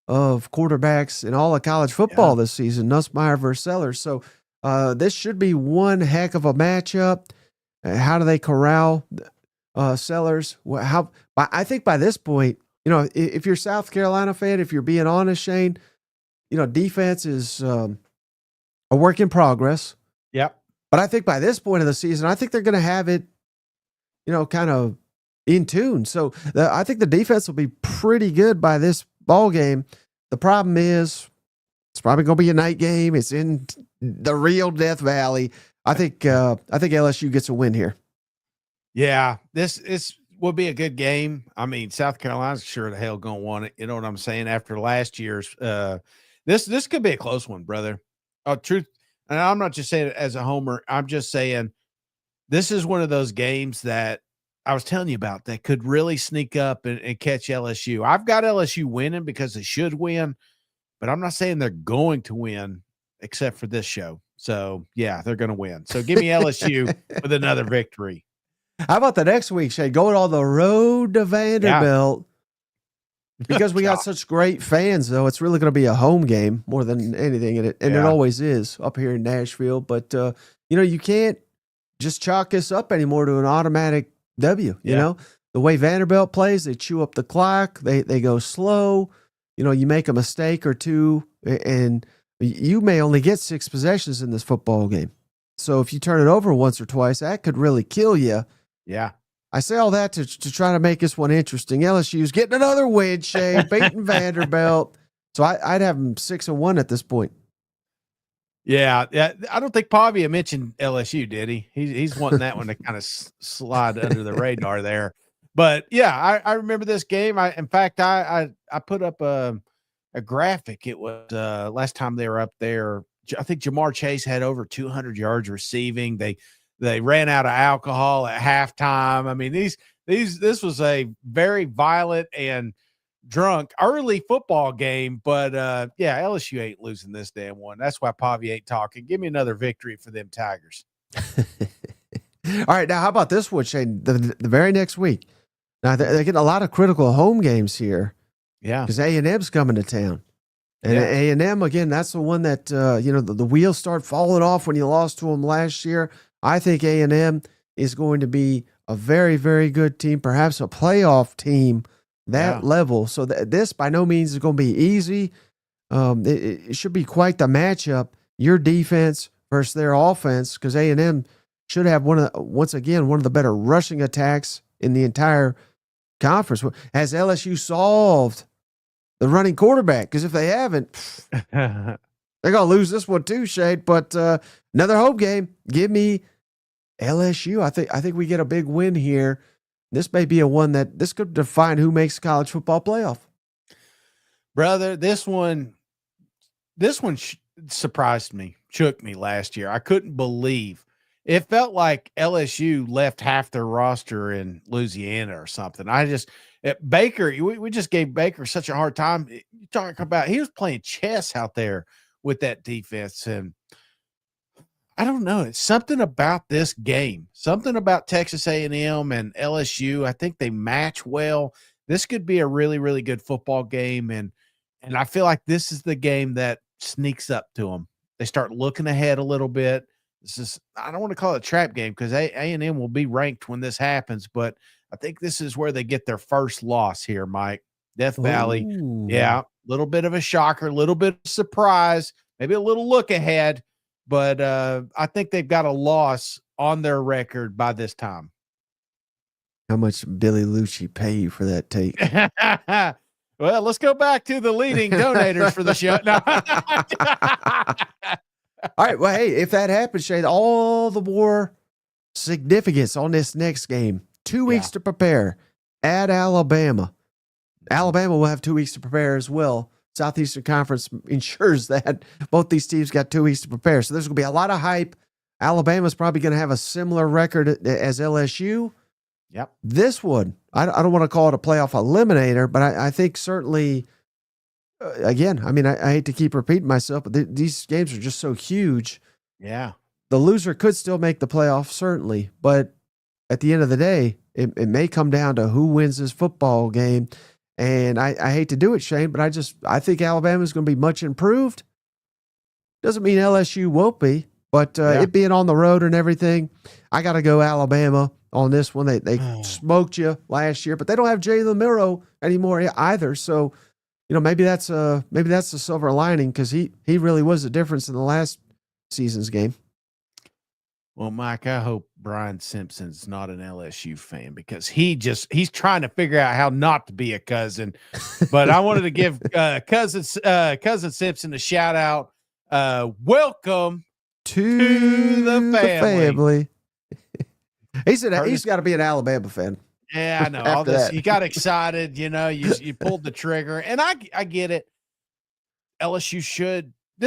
of quarterbacks in all of college football this season, Nussmeier versus Sellers. So this should be one heck of a matchup. How do they corral Sellers? I think by this point, if you're a South Carolina fan, if you're being honest, Shane, defense is a work in progress. Yep. But I think by this point of the season, I think they're going to have it, kind of in tune. So I think the defense will be pretty good by this ball game. The problem is it's probably going to be a night game. It's in the real Death Valley. I think LSU gets a win here. Yeah, this will be a good game. I mean, South Carolina's sure the hell gonna want it. You know what I'm saying? After last year's, this could be a close one, brother. Oh, truth. And I'm not just saying it as a homer. I'm just saying this is one of those games that I was telling you about that could really sneak up and catch LSU. I've got LSU winning because they should win, but I'm not saying they're going to win except for this show. So, yeah, they're going to win. So, give me LSU with another victory. How about the next week, Shay? Going on the road to Vanderbilt. Yeah. Because we got such great fans, though, it's really going to be a home game more than anything. And it always is up here in Nashville. But, you can't just chalk this up anymore to an automatic W. You know, the way Vanderbilt plays, they chew up the clock. They go slow. You make a mistake or two, and you may only get 6 possessions in this football game. So if you turn it over once or twice, that could really kill you. Yeah. I say all that to try to make this one interesting. LSU's getting another win, Shane, beating Vanderbilt. So I'd have them 6-1 at this point. Yeah. I don't think Pavia mentioned LSU, did he? He's wanting that one to kind of slide under the radar there. But, yeah, I remember this game. In fact, I put up a graphic. It was last time they were up there. I think Jamar Chase had over 200 yards receiving. They ran out of alcohol at halftime. I mean, this was a very violent and drunk early football game. But LSU ain't losing this damn one. That's why Pavia ain't talking. Give me another victory for them Tigers. All right, now how about this one, Shane? The very next week. Now they're getting a lot of critical home games here. Yeah, because A&M's coming to town, and A&M again. That's the one that the wheels start falling off when you lost to them last year. I think A&M is going to be a very, very good team, perhaps a playoff team that level. So this by no means is going to be easy. It should be quite the matchup. Your defense versus their offense, because A&M should have one of the better rushing attacks in the entire conference. Has LSU solved the running quarterback? Because if they haven't, they're gonna lose this one too, Shade. But another home game. Give me LSU. I think we get a big win here. This may be this could define who makes college football playoff. Brother, this one surprised me, shook me last year. I couldn't believe it. Felt like LSU left half their roster in Louisiana or something. Baker, we just gave Baker such a hard time. You talking about he was playing chess out there with that defense, and I don't know. It's something about this game, something about Texas A&M and LSU. I think they match well. This could be a really, really good football game, and I feel like this is the game that sneaks up to them. They start looking ahead a little bit. I don't want to call it a trap game because A&M will be ranked when this happens, but I think this is where they get their first loss here, Mike. Death Valley. Ooh. Yeah, a little bit of a shocker, a little bit of surprise, maybe a little look ahead, but I think they've got a loss on their record by this time. How much Billy Lucci pay you for that take? Well, let's go back to the leading donators for the show. No. All right. Well, hey, if that happens, Shane, all the more significance on this next game. 2 weeks to prepare at Alabama. Alabama will have 2 weeks to prepare as well. Southeastern Conference ensures that both these teams got 2 weeks to prepare. So there's going to be a lot of hype. Alabama's probably going to have a similar record as LSU. Yep. This one, I don't want to call it a playoff eliminator, but I think certainly, again, I mean, I hate to keep repeating myself, but these games are just so huge. Yeah. The loser could still make the playoff, certainly, but at the end of the day, it may come down to who wins this football game. And I hate to do it, Shane, but I think Alabama is going to be much improved. Doesn't mean LSU won't be, but it being on the road and everything, I got to go Alabama on this one. They smoked you last year, but they don't have Jalen Milroe anymore either. So, maybe that's the silver lining because he really was the difference in the last season's game. Well, Mike, I hope Brian Simpson's not an LSU fan because he's trying to figure out how not to be a cousin. But I wanted to give cousin Simpson a shout out. Welcome to the family. He said he's got to be an Alabama fan. Yeah, I know. All this, you got excited, you pulled the trigger, and I get it. This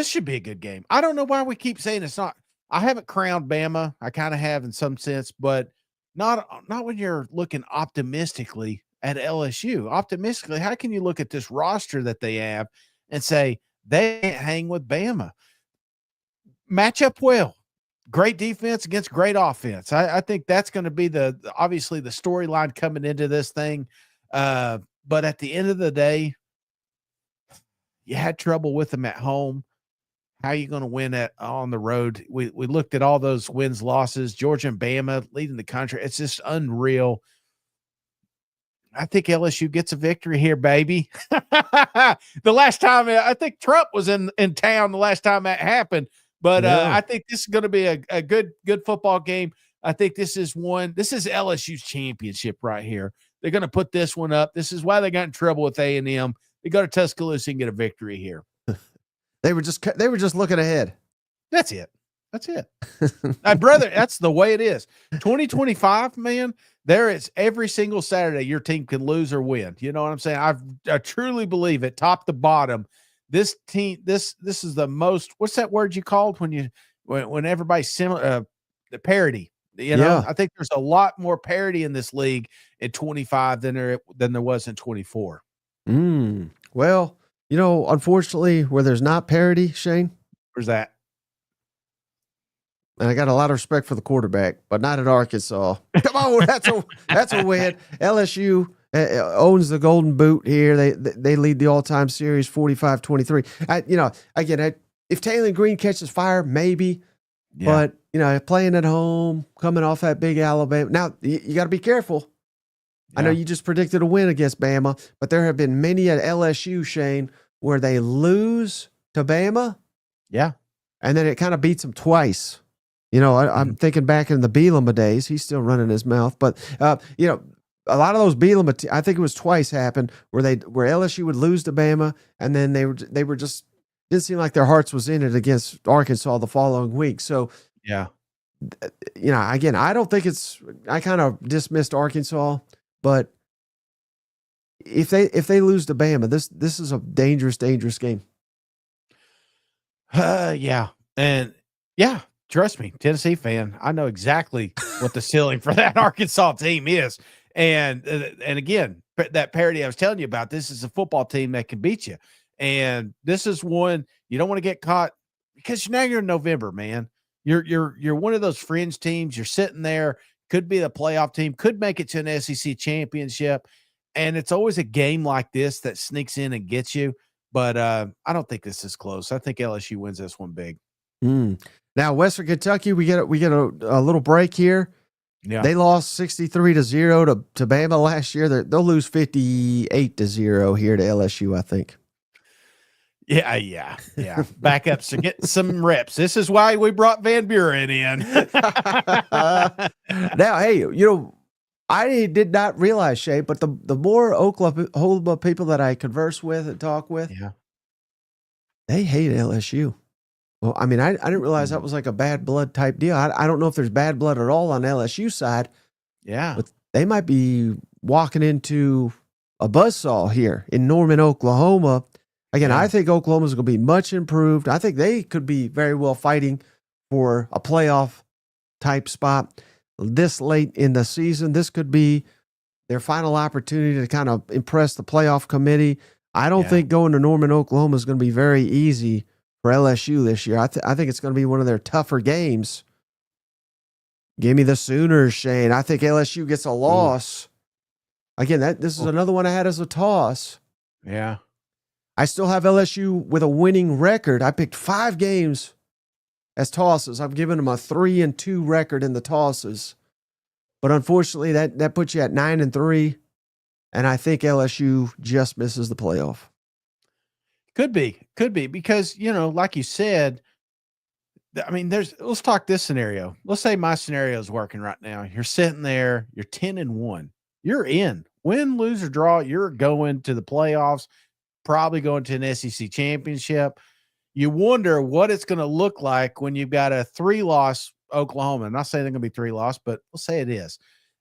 should be a good game. I don't know why we keep saying it's not. I haven't crowned Bama. I kind of have in some sense, but not when you're looking optimistically at LSU. Optimistically, how can you look at this roster that they have and say they can't hang with Bama? Match up well. Great defense against great offense. I think that's going to be obviously the storyline coming into this thing. But at the end of the day, you had trouble with them at home. How are you going to win on the road? We looked at all those wins, losses, Georgia and Bama leading the country. It's just unreal. I think LSU gets a victory here, baby. The last time, I think Trump was in town the last time that happened. But I think this is going to be a good football game. I think this is LSU's championship right here. They're going to put this one up. This is why they got in trouble with A&M. They go to Tuscaloosa and get a victory here. They were just looking ahead. That's it. Brother, that's the way it is. 2025, man, there is every single Saturday your team can lose or win. You know what I'm saying? I truly believe it, top to bottom. This team, this is the most, what's that word you called when everybody's similar, the parity. I think there's a lot more parity in this league in 25 than there was in 24. Well, unfortunately, where there's not parity, Shane. Where's that? And I got a lot of respect for the quarterback, but not at Arkansas. Come on, that's a win. LSU owns the Golden Boot here. They lead the all-time series 45-23. Again, if Taylor Green catches fire, maybe. Yeah. But playing at home, coming off that big Alabama. Now you got to be careful. Yeah. I know you just predicted a win against Bama, but there have been many at LSU, Shane, where they lose to Bama. Yeah. And then it kind of beats them twice. I'm thinking back in the Bielema days. He's still running his mouth, but a lot of those Bielema, I think it was twice happened where LSU would lose to Bama, and then they were just didn't seem like their hearts was in it against Arkansas the following week. So yeah, again, I don't think I kind of dismissed Arkansas, but if they lose to Bama, this is a dangerous game. Yeah, and yeah. Trust me, Tennessee fan, I know exactly what the ceiling for that Arkansas team is. And again, that parity I was telling you about, this is a football team that can beat you. And this is one you don't want to get caught because now you're in November, man. You're one of those fringe teams. You're sitting there, could be the playoff team, could make it to an SEC championship. And it's always a game like this that sneaks in and gets you. But I don't think this is close. I think LSU wins this one big. Now, Western Kentucky, we get a little break here. Yeah, they lost 63-0 to Bama last year. They'll lose 58-0 here to LSU, I think. Yeah. Backups to get some reps. This is why we brought Van Buren in. Now, hey, I did not realize, Shay, but the more Oklahoma people that I converse with and talk with, they hate LSU. Well, I mean, I didn't realize that was like a bad blood type deal. I don't know if there's bad blood at all on LSU side. Yeah. But they might be walking into a buzzsaw here in Norman, Oklahoma. Again, I think Oklahoma's going to be much improved. I think they could be very well fighting for a playoff type spot this late in the season. This could be their final opportunity to kind of impress the playoff committee. I don't think going to Norman, Oklahoma is going to be very easy for LSU this year. I think it's going to be one of their tougher games. Give me the Sooners, Shane. I think LSU gets a loss. Again, this is another one I had as a toss. Yeah. I still have LSU with a winning record. I picked 5 games as tosses. I've given them a 3-2 record in the tosses. But unfortunately, that puts you at 9-3. And I think LSU just misses the playoff. Could be because, like you said, I mean, let's talk this scenario. Let's say my scenario is working right now. You're sitting there, you're 10-1. You're in. Win, lose, or draw, you're going to the playoffs, probably going to an SEC championship. You wonder what it's going to look like when you've got a 3-loss Oklahoma. I'm not saying they're going to be 3-loss, but we'll say it is.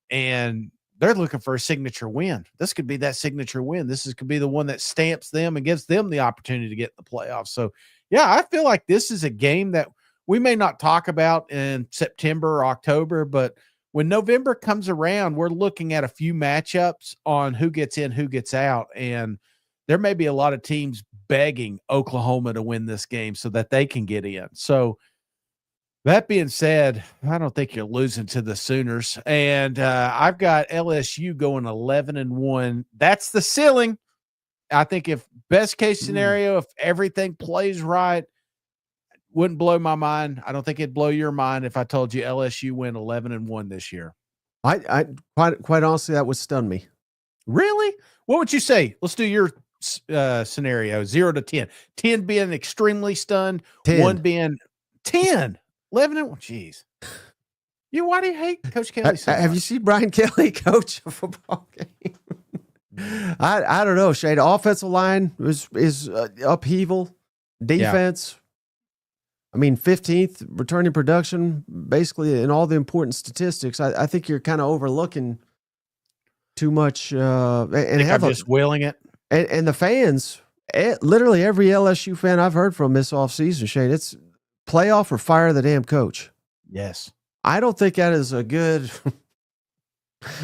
And they're looking for a signature win. This could be that signature win. Could be the one that stamps them and gives them the opportunity to get in the playoffs. So, yeah, I feel like this is a game that we may not talk about in September or October, but when November comes around, we're looking at a few matchups on who gets in, who gets out. And there may be a lot of teams begging Oklahoma to win this game so that they can get in. So, that being said, I don't think you're losing to the Sooners. And I've got LSU going 11-1. That's the ceiling. I think if best case scenario, if everything plays right, wouldn't blow my mind. I don't think it'd blow your mind if I told you LSU win 11-1 this year. I quite honestly, that would stun me. Really? What would you say? Let's do your scenario, 0 to 10. 10 being extremely stunned, 10. 1 being 10. 11-1. Jeez. Why do you hate Coach Kelly so much? Have you seen Brian Kelly coach a football game? I don't know, Shane. Offensive line is upheaval. Defense, I mean, 15th returning production, basically in all the important statistics. I think you're kind of overlooking too much. And I'm just willing it. And the fans, literally every LSU fan I've heard from this offseason, Shane, it's playoff or fire the damn coach. Yes. I don't think that is a good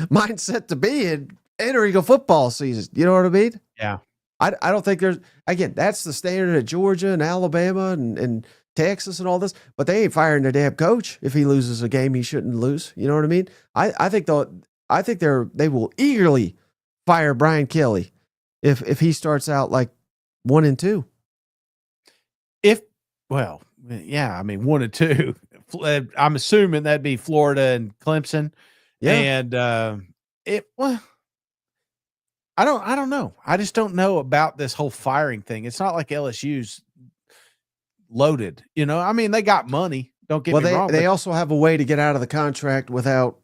mindset to be in entering a football season. You know what I mean? Yeah. I don't think that's the standard at Georgia and Alabama and Texas and all this, but they ain't firing their damn coach if he loses a game he shouldn't lose. You know what I mean? I think they will eagerly fire Brian Kelly if he starts out like 1-2. Yeah, I mean 1-2. I'm assuming that'd be Florida and Clemson. Yeah. And I don't know. I just don't know about this whole firing thing. It's not like LSU's loaded, I mean, they got money. Don't get me wrong. They also have a way to get out of the contract without.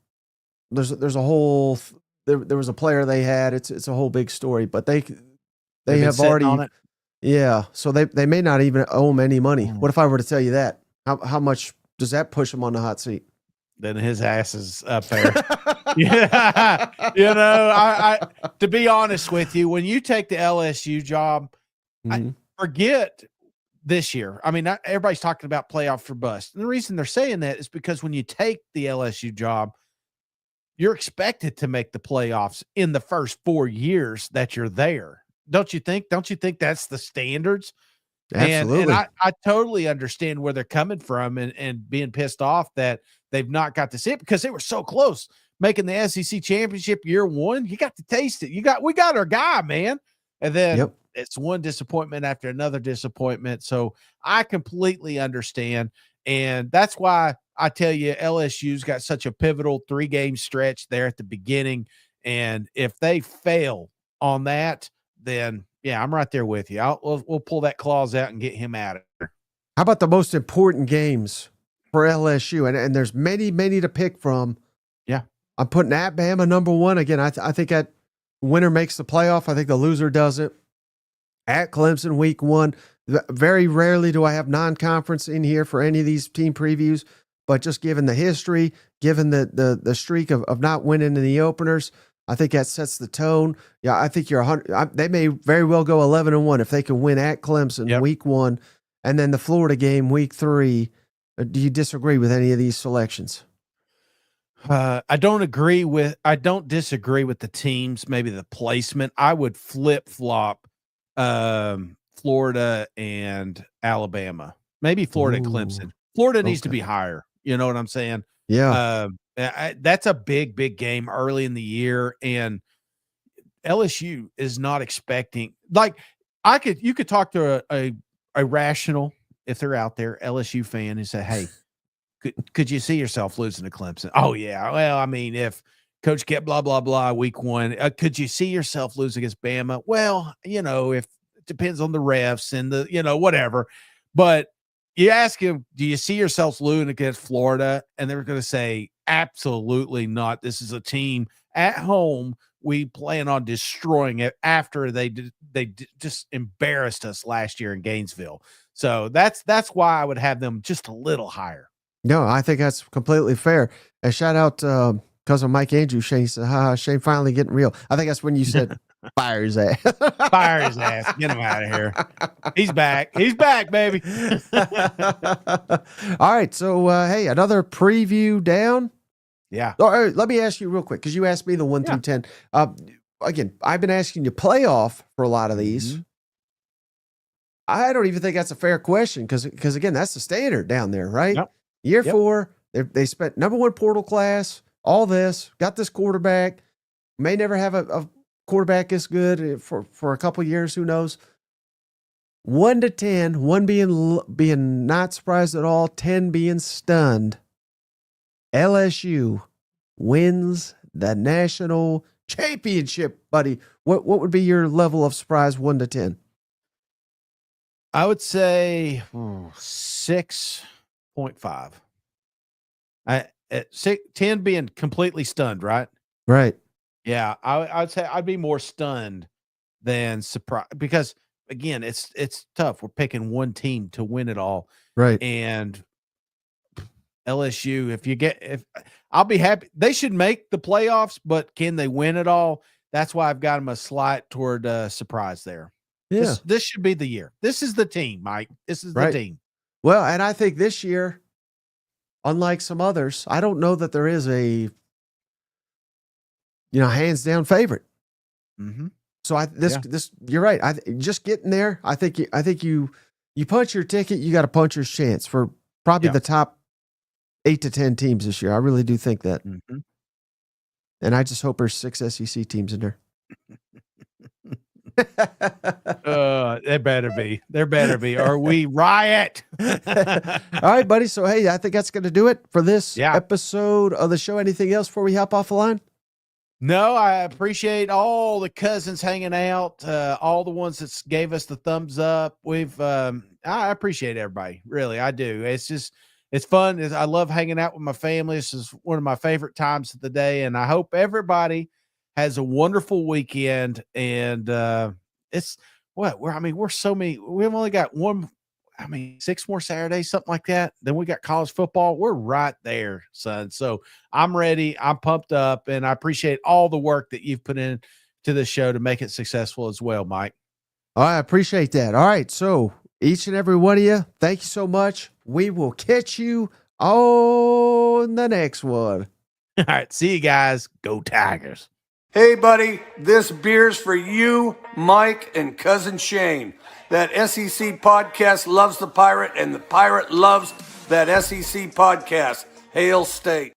There's a whole. There was a player they had. It's a whole big story, but they have already on it. Yeah, so they may not even owe him any money. What if I were to tell you that? How much does that push him on the hot seat? Then his ass is up there. Yeah, I to be honest with you, when you take the LSU job, I forget this year. I mean, everybody's talking about playoff or bust. And the reason they're saying that is because when you take the LSU job, you're expected to make the playoffs in the first 4 years that you're there. Don't you think? Don't you think that's the standards? Absolutely. And I totally understand where they're coming from and being pissed off that they've not got to see it because they were so close making the SEC championship year one. You got to taste it. We got our guy, man. And then it's one disappointment after another disappointment. So I completely understand. And that's why I tell you, LSU's got such a pivotal 3-game stretch there at the beginning. And if they fail on that, then yeah, I'm right there with you. We'll pull that clause out and get him out of there. How about the most important games for LSU? And there's many to pick from. Yeah, I'm putting at Bama number one again. I think that winner makes the playoff. I think the loser doesn't. At Clemson week 1. Very rarely do I have non-conference in here for any of these team previews, but just given the history, given the streak of not winning in the openers, I think that sets the tone. Yeah, I think they may very well go 11-1 if they can win at Clemson week 1, and then the Florida game week 3. Do you disagree with any of these selections? I don't disagree with the teams, maybe the placement. I would flip-flop Florida and Alabama. Maybe Florida and Clemson. Florida needs to be higher. You know what I'm saying? Yeah. That's a big game early in the year, and LSU is not expecting you could talk to a rational, if they're out there, LSU fan and say, hey, could you see yourself losing to Clemson? Oh yeah. Well, I mean, if Coach kept blah, blah, blah week 1, could you see yourself losing against Bama? Well, if it depends on the refs and the, whatever, but you ask him, do you see yourself losing against Florida? And they're going to say, absolutely not. This is a team at home. We plan on destroying it after they just embarrassed us last year in Gainesville. So that's why I would have them just a little higher. No, I think that's completely fair. A shout out cousin Mike Andrews. Shane said, Shane finally getting real. I think that's when you said, fire his ass. Fire his ass. Get him out of here. He's back. He's back, baby. All right. So, hey, another preview down. Yeah. All right, let me ask you real quick, because you asked me the 1 through 10. Again, I've been asking you playoff for a lot of these. I don't even think that's a fair question because again, that's the standard down there, right? Yep. Year 4, they spent number 1 portal class, all this, got this quarterback, may never have a quarterback this good for a couple years, who knows? 1 to 10, 1 being not surprised at all, 10 being stunned. LSU wins the national championship, buddy. What would be your level of surprise 1 to 10? I would say 6.5. 10 being completely stunned, right? Right. Yeah, I'd say I'd be more stunned than surprised because again, it's tough. We're picking one team to win it all, right? And LSU, I'll be happy. They should make the playoffs, but can they win it all? That's why I've got them a slight toward surprise there. Yeah, this should be the year. This is the team, Mike. This is the team. Well, and I think this year, unlike some others, I don't know that there is a hands down favorite. Mm-hmm. So this you're right. Just getting there. I think you punch your ticket. You got a puncher's chance for probably the top 8 to 10 teams this year. I really do think that. Mm-hmm. And I just hope there's 6 SEC teams in there. There better be. There better be, or we riot. All right, buddy. So, hey, I think that's going to do it for this episode of the show. Anything else before we hop off the line? No, I appreciate all the cousins hanging out, all the ones that gave us the thumbs up. I appreciate everybody. Really, I do. It's it's fun. I love hanging out with my family. This is one of my favorite times of the day, and I hope everybody has a wonderful weekend. And it's what we're so many. We've only got 6 more Saturdays, something like that. Then we got college football. We're right there, son. So I'm ready. I'm pumped up, and I appreciate all the work that you've put in to this show to make it successful as well, Mike. I appreciate that. All right. So each and every one of you, thank you so much. We will catch you on the next one. All right. See you guys. Go Tigers. Hey, buddy, this beer's for you, Mike, and Cousin Shane. That SEC podcast loves the Pirate, and the Pirate loves that SEC podcast. Hail State.